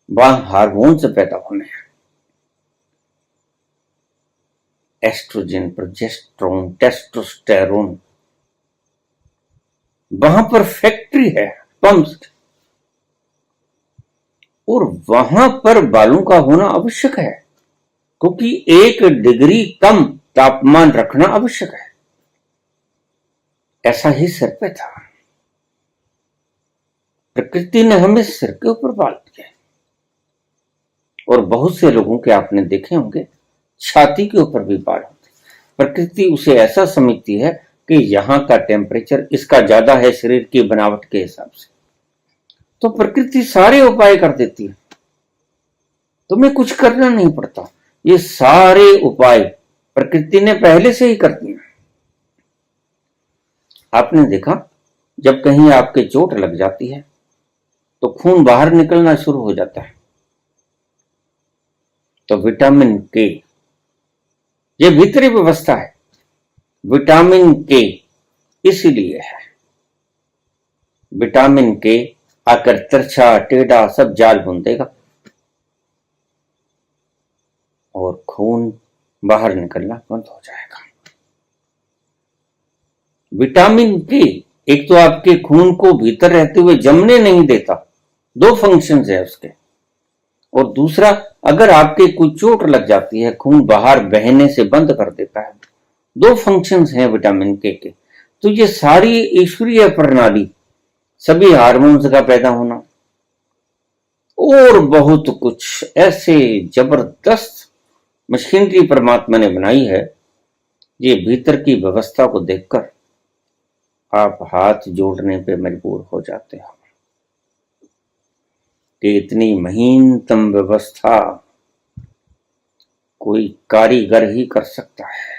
वह हार्मोन से पैदा होने हैं। एस्ट्रोजन, प्रोजेस्टेरोन, टेस्टोस्टेरोन, वहां पर फैक्ट्री है, पंप्स, और वहां पर बालों का होना आवश्यक है, क्योंकि 1 डिग्री कम तापमान रखना आवश्यक है। ऐसा ही सिर पे था। प्रकृति ने हमें सिर के ऊपर बाल दिए, और बहुत से लोगों के आपने देखे होंगे छाती के ऊपर भी बाल होते। प्रकृति उसे ऐसा समझती है कि यहां का टेम्परेचर इसका ज्यादा है शरीर की बनावट के हिसाब से, तो प्रकृति सारे उपाय कर देती है, तुम्हें कुछ करना नहीं पड़ता। ये सारे उपाय प्रकृति ने पहले से ही कर दिए। आपने देखा जब कहीं आपके चोट लग जाती है तो खून बाहर निकलना शुरू हो जाता है। तो विटामिन के, ये भीतरी व्यवस्था है। विटामिन के इसीलिए है। विटामिन के आकर तिरछा टेढ़ा सब जाल बुन देगा और खून बाहर निकलना बंद हो जाएगा। विटामिन के एक तो आपके खून को भीतर रहते हुए जमने नहीं देता, दो फंक्शंस है उसके। और दूसरा, अगर आपके कोई चोट लग जाती है, खून बाहर बहने से बंद कर देता है। दो फंक्शंस हैं विटामिन के। तो ये सारी ईश्वरीय प्रणाली, सभी हार्मोन्स का पैदा होना और बहुत कुछ ऐसे जबरदस्त मशीनरी परमात्मा ने बनाई है, ये भीतर की व्यवस्था को देखकर आप हाथ जोड़ने पे मजबूर हो जाते हो कि इतनी महीनतम व्यवस्था कोई कारीगर ही कर सकता है,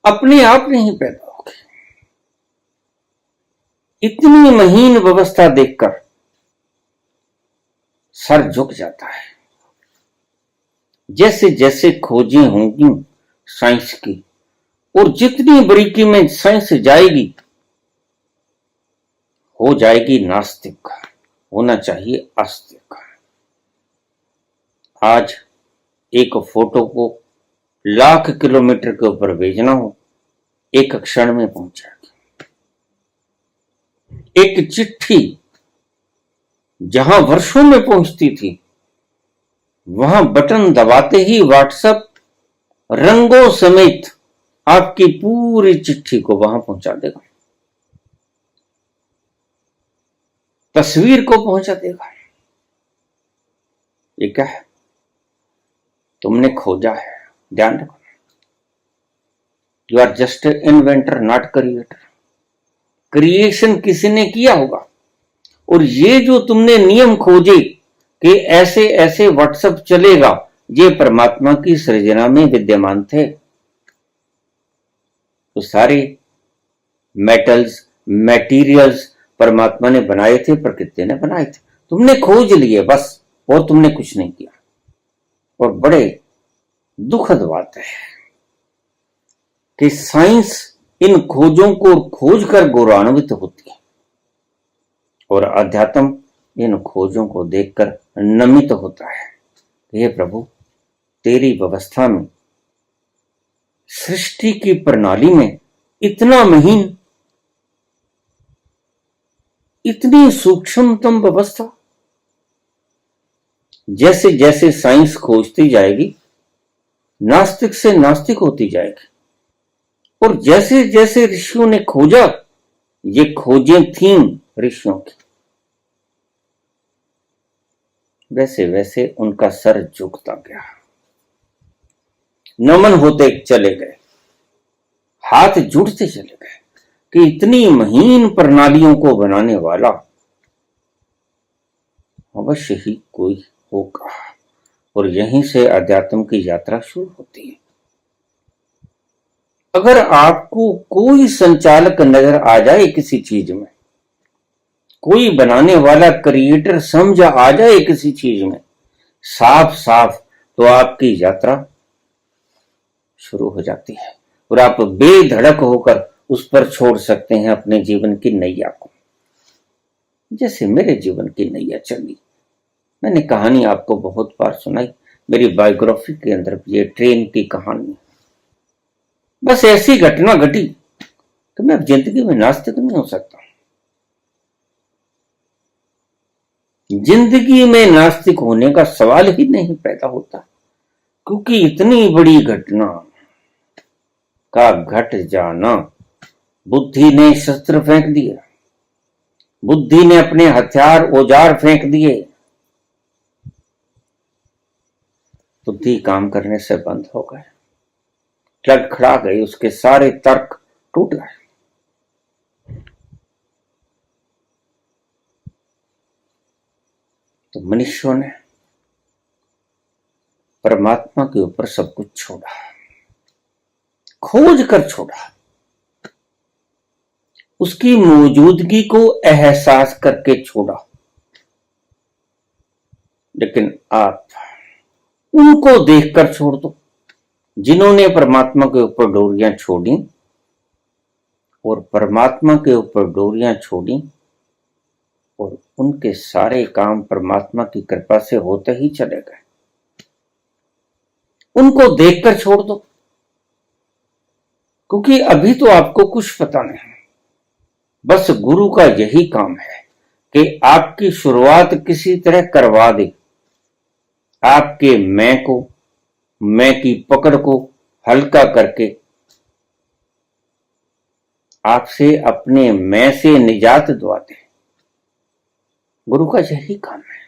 अपने आप नहीं पैदा होगी। इतनी महीन व्यवस्था देखकर सर झुक जाता है। जैसे जैसे खोजें होंगी साइंस की, और जितनी बारीकी में साइंस जाएगी, हो जाएगी नास्तिक, होना चाहिए आस्तिक। आज एक फोटो को लाख किलोमीटर के ऊपर भेजना हो, एक क्षण में पहुंच जाएगी। एक चिट्ठी जहां वर्षों में पहुंचती थी, वहां बटन दबाते ही व्हाट्सएप रंगों समेत आपकी पूरी चिट्ठी को वहां पहुंचा देगा, तस्वीर को पहुंचा देगा। ये क्या है? तुमने खोजा है, ध्यान रखो। You are just a inventor, not creator. Creation किसी ने किया होगा। और ये जो तुमने नियम खोजे कि ऐसे ऐसे व्हाट्सएप चलेगा, ये परमात्मा की सृजना में विद्यमान थे। तो सारे मेटल्स, मटेरियल्स परमात्मा ने बनाए थे, प्रकृति ने बनाए थे। तुमने खोज लिए बस, और तुमने कुछ नहीं किया। और बड़े दुखद बात है कि साइंस इन खोजों को खोज कर गौरवान्वित होती है और अध्यात्म इन खोजों को देखकर नमित होता है। हे प्रभु, तेरी व्यवस्था में, सृष्टि की प्रणाली में इतना महीन, इतनी सूक्ष्मतम व्यवस्था। जैसे जैसे साइंस खोजती जाएगी, नास्तिक से नास्तिक होती जाएगी। और जैसे जैसे ऋषियों ने खोजा, ये खोजें थीं ऋषियों की, वैसे वैसे उनका सर झुकता गया, नमन होते चले गए, हाथ जुड़ते चले गए कि इतनी महीन प्रणालियों को बनाने वाला अवश्य ही कोई होगा। और यहीं से अध्यात्म की यात्रा शुरू होती है। अगर आपको कोई संचालक नजर आ जाए किसी चीज में, कोई बनाने वाला क्रिएटर समझ आ जाए किसी चीज में, साफ साफ, तो आपकी यात्रा शुरू हो जाती है और आप बेधड़क होकर उस पर छोड़ सकते हैं अपने जीवन की नैया को। जैसे मेरे जीवन की नैया चली, मैंने कहानी आपको बहुत बार सुनाई, मेरी बायोग्राफी के अंदर ये ट्रेन की कहानी। बस ऐसी घटना घटी कि मैं अब जिंदगी में नास्तिक नहीं हो सकता। जिंदगी में नास्तिक होने का सवाल ही नहीं पैदा होता, क्योंकि इतनी बड़ी घटना का घट जाना। बुद्धि ने शस्त्र फेंक दिए, बुद्धि ने अपने हथियार औजार फेंक दिए, बुद्धि काम करने से बंद हो गए, लड़खड़ा गई, उसके सारे तर्क टूट गए। तो मनुष्यों ने परमात्मा के ऊपर सब कुछ छोड़ा, खोज कर छोड़ा। उसकी मौजूदगी को एहसास करके छोड़ा। लेकिन आप उनको देखकर छोड़ दो जिन्होंने परमात्मा के ऊपर डोरियां छोड़ी, और परमात्मा के ऊपर डोरियां छोड़ी और उनके सारे काम परमात्मा की कृपा से होते ही चले गए। उनको देखकर छोड़ दो, क्योंकि अभी तो आपको कुछ पता नहीं। बस गुरु का यही काम है कि आपकी शुरुआत किसी तरह करवा दे, आपके मैं की पकड़ को हल्का करके आपसे अपने मैं से निजात दिला दे। गुरु का यही काम है।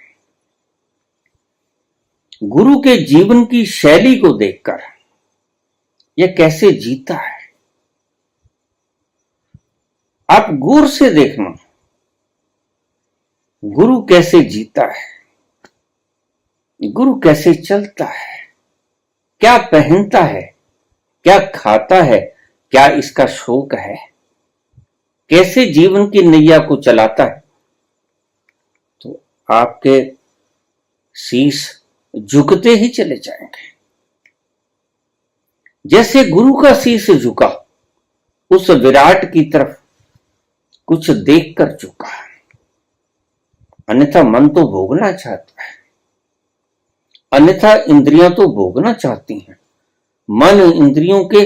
गुरु के जीवन की शैली को देखकर यह कैसे जीता है, आप गौर से देखना। गुरु कैसे जीता है, गुरु कैसे चलता है, क्या पहनता है, क्या खाता है, क्या इसका शौक है, कैसे जीवन की नैया को चलाता है, तो आपके शीश झुकते ही चले जाएंगे। जैसे गुरु का शीश झुका, उस विराट की तरफ कुछ देखकर झुका, अन्यथा मन तो भोगना चाहता है, अन्यथा इंद्रियां तो भोगना चाहती हैं। मन इंद्रियों के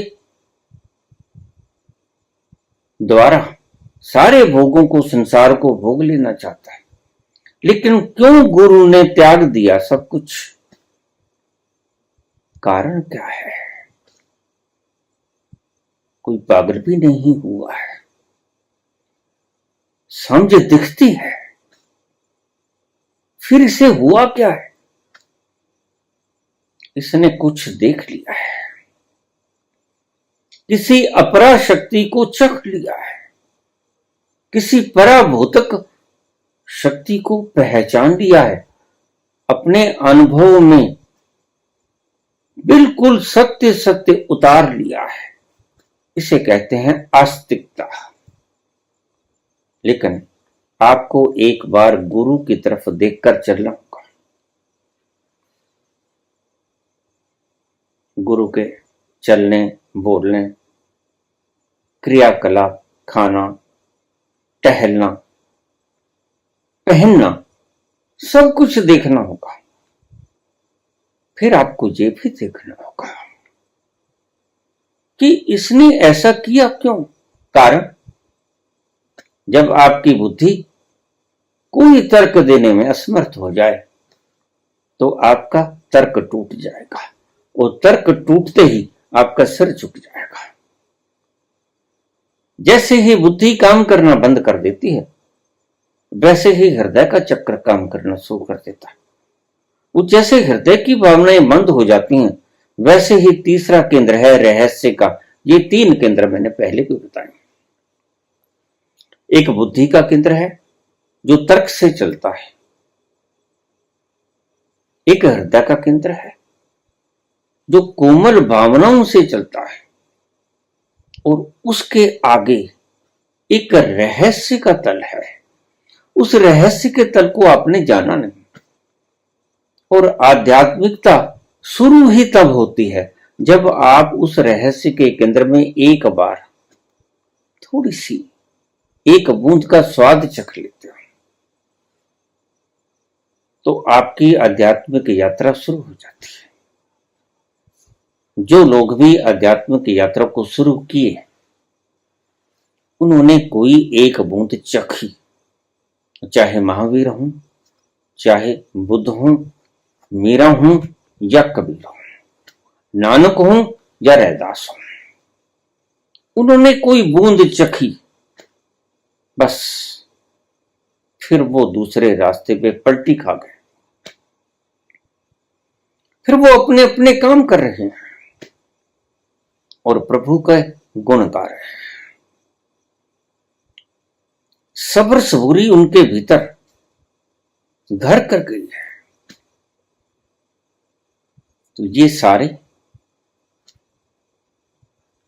द्वारा सारे भोगों को, संसार को भोग लेना चाहता है। लेकिन क्यों गुरु ने त्याग दिया सब कुछ? कारण क्या है? कोई पागल भी नहीं हुआ है, समझ दिखती है। फिर इसे हुआ क्या है? इसने कुछ देख लिया है, किसी अपरा शक्ति को चख लिया है, किसी पराभूतक शक्ति को पहचान लिया है, अपने अनुभव में बिल्कुल सत्य सत्य उतार लिया है। इसे कहते हैं आस्तिकता। लेकिन आपको एक बार गुरु की तरफ देखकर चलना होगा। गुरु के चलने, बोलने, क्रियाकलाप, खाना, टहलना, पहनना, सब कुछ देखना होगा। फिर आपको ये भी देखना होगा कि इसने ऐसा किया क्यों। कारण, जब आपकी बुद्धि कोई तर्क देने में असमर्थ हो जाए तो आपका तर्क टूट जाएगा, और तर्क टूटते ही आपका सिर झुक जाएगा। जैसे ही बुद्धि काम करना बंद कर देती है, वैसे ही हृदय का चक्र काम करना शुरू कर देता है। वो जैसे हृदय की भावनाएं बंद हो जाती हैं, वैसे ही तीसरा केंद्र है रहस्य का। ये 3 केंद्र मैंने पहले भी बताए। एक बुद्धि का केंद्र है जो तर्क से चलता है, एक हृदय का केंद्र है जो कोमल भावनाओं से चलता है, और उसके आगे एक रहस्य का तल है। उस रहस्य के तल को आपने जाना नहीं। और आध्यात्मिकता शुरू ही तब होती है जब आप उस रहस्य के केंद्र में एक बार थोड़ी सी एक बूंद का स्वाद चख लेते हो, तो आपकी आध्यात्मिक यात्रा शुरू हो जाती है। जो लोग भी आध्यात्मिक यात्रा को शुरू किए, उन्होंने कोई एक बूंद चखी, चाहे महावीर हूं, चाहे बुद्ध हूं, मीरा हूं या कबीर हूं, नानक हूं या रैदास हूं, उन्होंने कोई बूंद चखी, बस फिर वो दूसरे रास्ते पे पलटी खा गए। फिर वो अपने अपने काम कर रहे हैं और प्रभु का गुण गा रहे हैं। सब्र सबूरी उनके भीतर घर कर गई है। तो ये सारे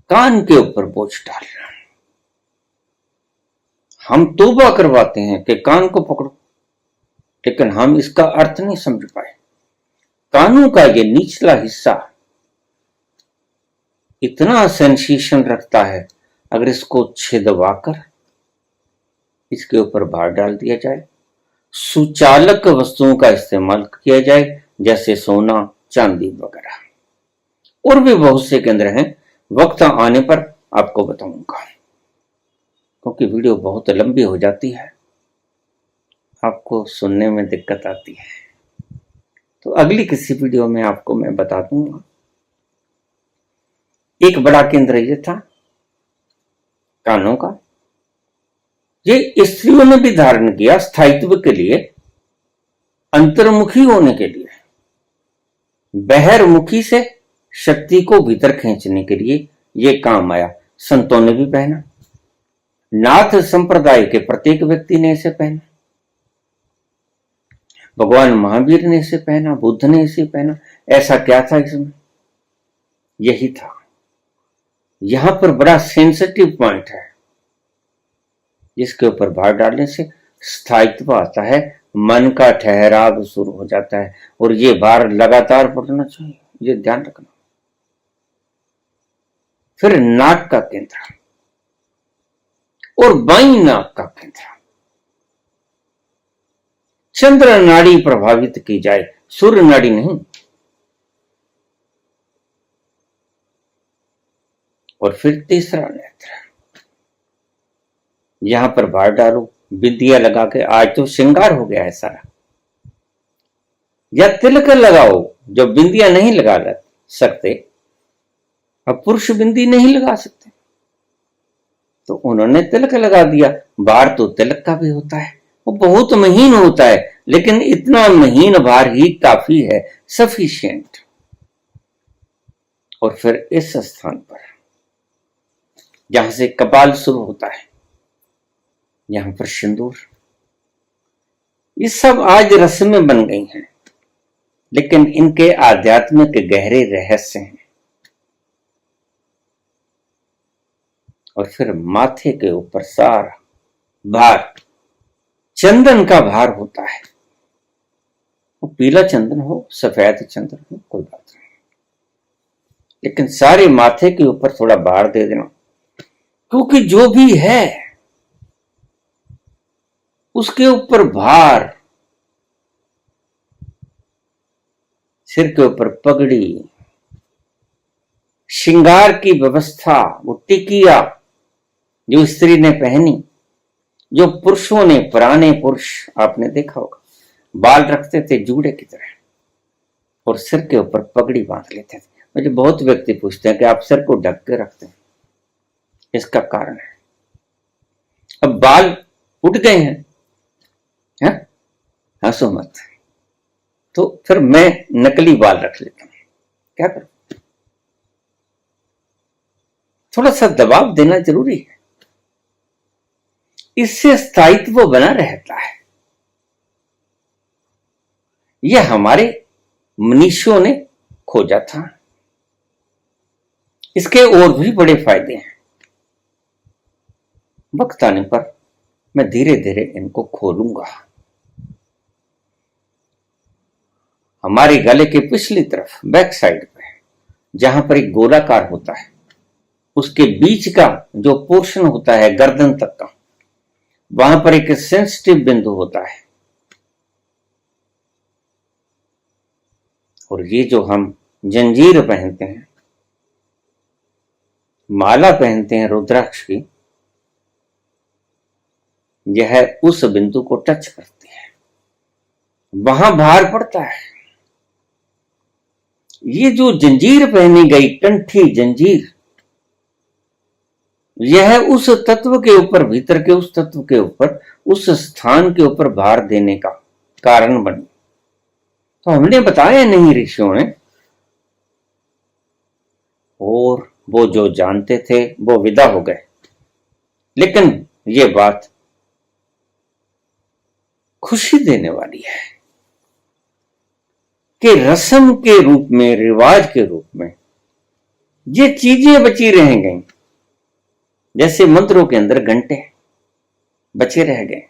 कान के ऊपर बोझ डाल रहे हैं। हम तौबा करवाते हैं कि कान को पकड़ो, लेकिन हम इसका अर्थ नहीं समझ पाए। कानों का ये निचला हिस्सा इतना सेंसेशन रखता है, अगर इसको छिदवाकर इसके ऊपर भार डाल दिया जाए, सुचालक वस्तुओं का इस्तेमाल किया जाए जैसे सोना चांदी वगैरह, और भी बहुत से केंद्र हैं, वक्त आने पर आपको बताऊंगा, क्योंकि वीडियो बहुत लंबी हो जाती है, आपको सुनने में दिक्कत आती है। तो अगली किसी वीडियो में आपको मैं बता दूंगा। एक बड़ा केंद्र ये था कानों का, ये स्त्रियों ने भी धारण किया स्थायित्व के लिए, अंतर्मुखी होने के लिए, बहिर्मुखी से शक्ति को भीतर खींचने के लिए ये काम आया। संतों ने भी पहना, नाथ संप्रदाय के प्रत्येक व्यक्ति ने इसे पहना, भगवान महावीर ने इसे पहना, बुद्ध ने इसे पहना। ऐसा क्या था इसमें? यही था। यहां पर बड़ा सेंसिटिव पॉइंट है, जिसके ऊपर भार डालने से स्थायित्व आता है, मन का ठहराव शुरू हो जाता है, और ये भार लगातार पड़ना चाहिए, ये ध्यान रखना। फिर नाक का केंद्र और बाईं नाक का केंद्र, चंद्र नाड़ी प्रभावित की जाए, सूर्य नाड़ी नहीं। और फिर तीसरा नेत्र, यहां पर भार डालो, बिंदिया लगा के, आज तो श्रृंगार हो गया है सारा, या तिलक लगाओ। जो बिंदिया नहीं लगा सकते, अब पुरुष बिंदी नहीं लगा सकते, तो उन्होंने तिलक लगा दिया। भार तो तिलक का भी होता है, वो बहुत महीन होता है, लेकिन इतना महीन भार ही काफी है, सफिशिएंट। और फिर इस स्थान पर जहां से कपाल शुरू होता है, यहां पर सिंदूर। ये सब आज रस्में बन गई हैं, लेकिन इनके आध्यात्मिक गहरे रहस्य हैं। और फिर माथे के ऊपर सारा भार चंदन का भार होता है, वो पीला चंदन हो, सफेद चंदन हो, कोई बात नहीं, लेकिन सारे माथे के ऊपर थोड़ा भार दे देना, क्योंकि जो भी है उसके ऊपर भार। सिर के ऊपर पगड़ी, श्रृंगार की व्यवस्था, वो टिकिया जो स्त्री ने पहनी, जो पुरुषों ने, पुराने पुरुष आपने देखा होगा, बाल रखते थे जूड़े की तरह और सिर के ऊपर पगड़ी बांध लेते थे। मुझे बहुत व्यक्ति पूछते हैं कि आप सिर को ढक के रखते हैं, इसका कारण है अब बाल उठ गए हैं, हंसो मत। तो फिर मैं नकली बाल रख लेता हूं, क्या करूं? थोड़ा सा दबाव देना जरूरी है, इससे स्थायित्व बना रहता है। यह हमारे मनीषियों ने खोजा था। इसके और भी बड़े फायदे हैं, वक्त आने पर मैं धीरे धीरे इनको खोलूंगा। हमारे गले के पिछली तरफ, बैक साइड पे, जहां पर एक गोलाकार होता है, उसके बीच का जो पोर्शन होता है गर्दन तक का, वहां पर एक सेंसिटिव बिंदु होता है। और ये जो हम जंजीर पहनते हैं, माला पहनते हैं रुद्राक्ष की, यह उस बिंदु को टच करती है, वहां भार पड़ता है। ये जो जंजीर पहनी गई, कंठी जंजीर, यह उस तत्व के ऊपर, भीतर के उस तत्व के ऊपर, उस स्थान के ऊपर भार देने का कारण बनी। तो हमने बताया नहीं ऋषियों ने, और वो जो जानते थे वो विदा हो गए। लेकिन ये बात खुशी देने वाली है कि रस्म के रूप में, रिवाज के रूप में ये चीजें बची रह गई। जैसे मंदिरों के अंदर घंटे, बचे रह गए।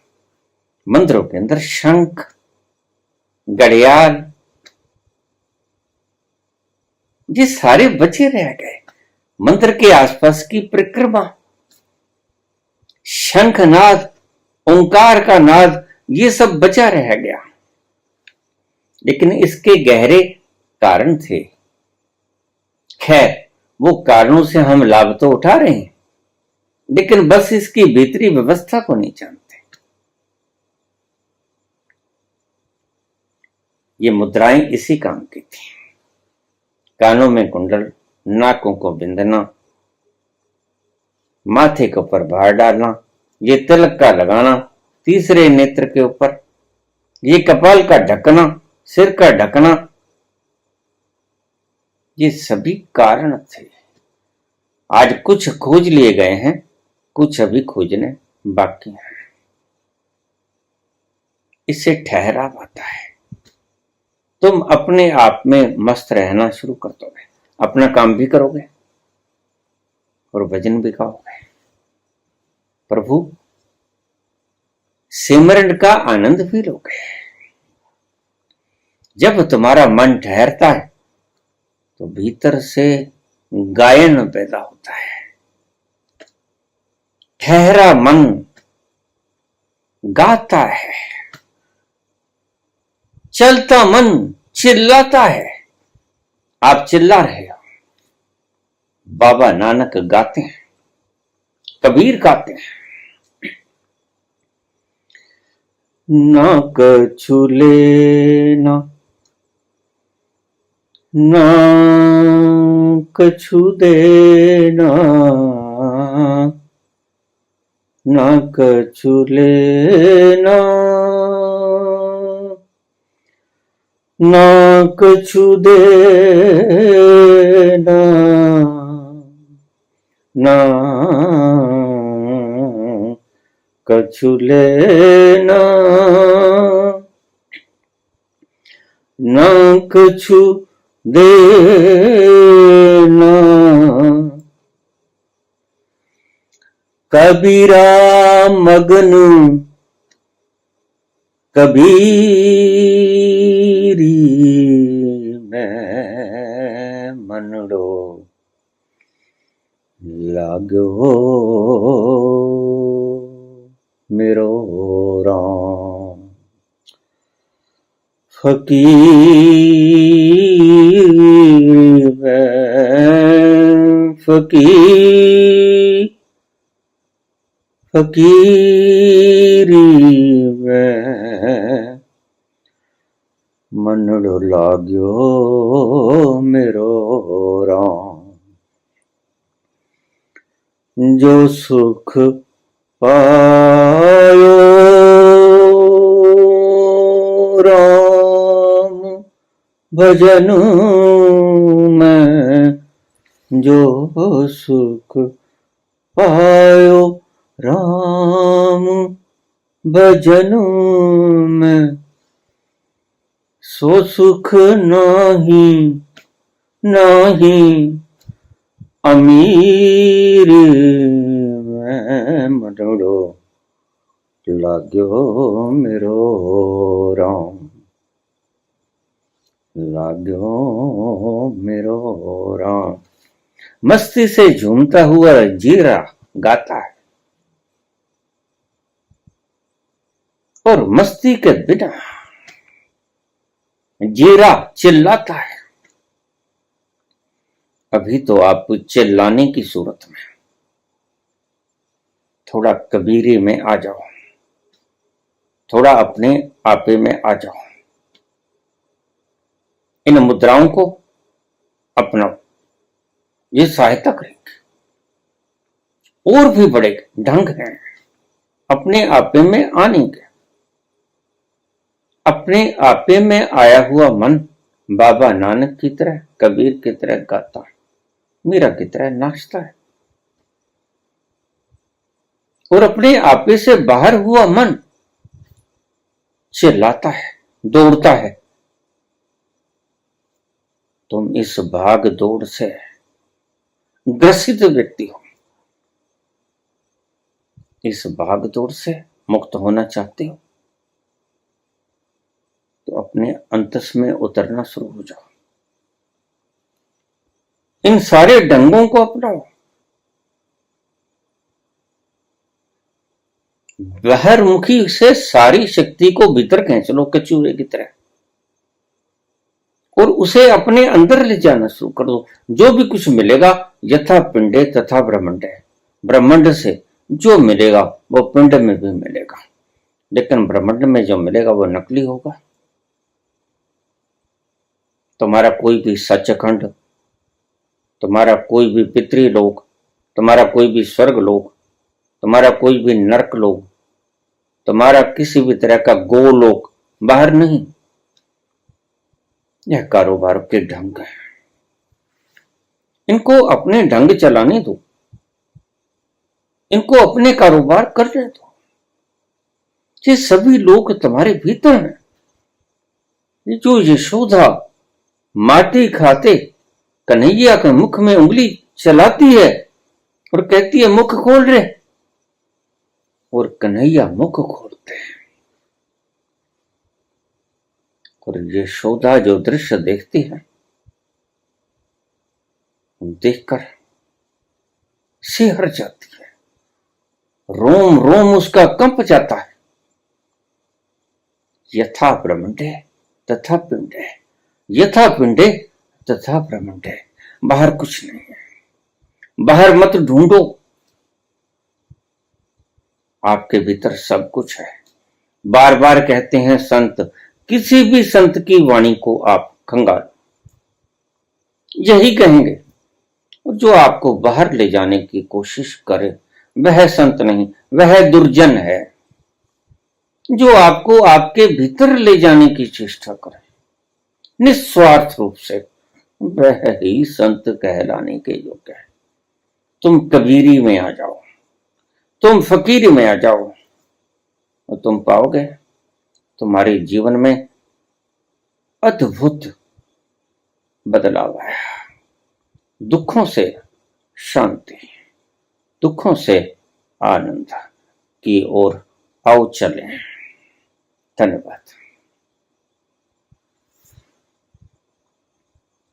मंदिरों के अंदर शंख, घड़ियाल, ये सारे बचे रह गए। मंदिर के आसपास की परिक्रमा, शंखनाद, ओंकार का नाद, ये सब बचा रह गया। लेकिन इसके गहरे कारण थे। खैर, वो कारणों से हम लाभ तो उठा रहे हैं, लेकिन बस इसकी भीतरी व्यवस्था को नहीं जानते। ये मुद्राएं इसी काम की थी। कानों में कुंडल, नाकों को बिंदना, माथे के ऊपर भार डालना, ये तिलक का लगाना तीसरे नेत्र के ऊपर, ये कपाल का ढकना, सिर का ढकना, ये सभी कारण थे। आज कुछ खोज लिए गए हैं, कुछ अभी खोजने बाकी हैं। इससे ठहराव आता है। तुम अपने आप में मस्त रहना शुरू कर दोगे, अपना काम भी करोगे और भजन भी गाओगे। प्रभु सिमरन का आनंद भी लोगे। जब तुम्हारा मन ठहरता है तो भीतर से गायन पैदा होता है। ठहरा मन गाता है, चलता मन चिल्लाता है। आप चिल्ला रहे हो, बाबा नानक गाते हैं, कबीर गाते हैं। ना कछु लेना, ना कछु देना, ना कछु लेना, ना कछु देना, ना कछु लेना, ना कछु देना। कबीरा मगन कबीरी में मनड़ो लागो मेरो राम। फकीर फकीरी में मनड़ो लाग्यो मेरो राम। जो सुख पायो राम भजन में, जो सुख पायो राम भजन में, सो सुख नहीं नहीं अमीर में मनड़ो लाग्यो मेरो राम, लाग्यो मेरो राम। मस्ती से झूमता हुआ जीरा गाता है और मस्ती के बिना जीरा चिल्लाता है। अभी तो आप चिल्लाने की सूरत में थोड़ा कबीरे में आ जाओ, थोड़ा अपने आपे में आ जाओ। इन मुद्राओं को अपनाओ, ये सहायता करेंगे। और भी बड़े ढंग हैं अपने आपे में आने के। अपने आपे में आया हुआ मन बाबा नानक की तरह, कबीर की तरह गाता है, मीरा की तरह नाचता है। और अपने आपे से बाहर हुआ मन चिल्लाता है, दौड़ता है। तुम इस भाग दौड़ से ग्रसित व्यक्ति हो, इस भाग दौड़ से मुक्त होना चाहते हो तो अपने अंतस में उतरना शुरू हो जाओ। इन सारे ढंगों को अपनाओ। बाहरमुखी से सारी शक्ति को भीतर खींच लो कचूरे की तरह और उसे अपने अंदर ले जाना शुरू कर दो। जो भी कुछ मिलेगा यथा पिंडे तथा ब्रह्मंड है। ब्रह्मांड से जो मिलेगा वो पिंड में भी मिलेगा, लेकिन ब्रह्मांड में जो मिलेगा वो नकली होगा। तुम्हारा कोई भी सचखंड, तुम्हारा कोई भी पितृलोक, तुम्हारा कोई भी स्वर्ग लोक, तुम्हारा कोई भी नरक लोक, तुम्हारा किसी भी तरह का गोलोक बाहर नहीं। यह कारोबार के ढंग है, इनको अपने ढंग चलाने दो, इनको अपने कारोबार करने दो। ये सभी लोग तुम्हारे भीतर हैं। ये जो यशोदा माटी खाते कन्हैया के मुख में उंगली चलाती है और कहती है मुख खोल रहे, और कन्हैया मुख खोलते हैं, और यशोदा जो दृश्य देखती है देखकर सिहर जाती है, रोम रोम उसका कंप जाता है। यथा ब्रह्मंडे तथा पिंडे, यथा पिंडे तथा ब्रह्मंडे। बाहर कुछ नहीं है, बाहर मत ढूंढो, आपके भीतर सब कुछ है। बार बार कहते हैं संत, किसी भी संत की वाणी को आप खंगालो, यही कहेंगे। जो आपको बाहर ले जाने की कोशिश करे वह संत नहीं, वह दुर्जन है। जो आपको आपके भीतर ले जाने की चेष्टा करे निस्वार्थ रूप से, वह ही संत कहलाने के योग्य है। तुम कबीरी में आ जाओ, तुम फकीरी में आ जाओ और तुम पाओगे तुम्हारे जीवन में अद्भुत बदलाव है। दुखों से शांति, दुखों से आनंद की ओर आओ चलें। धन्यवाद।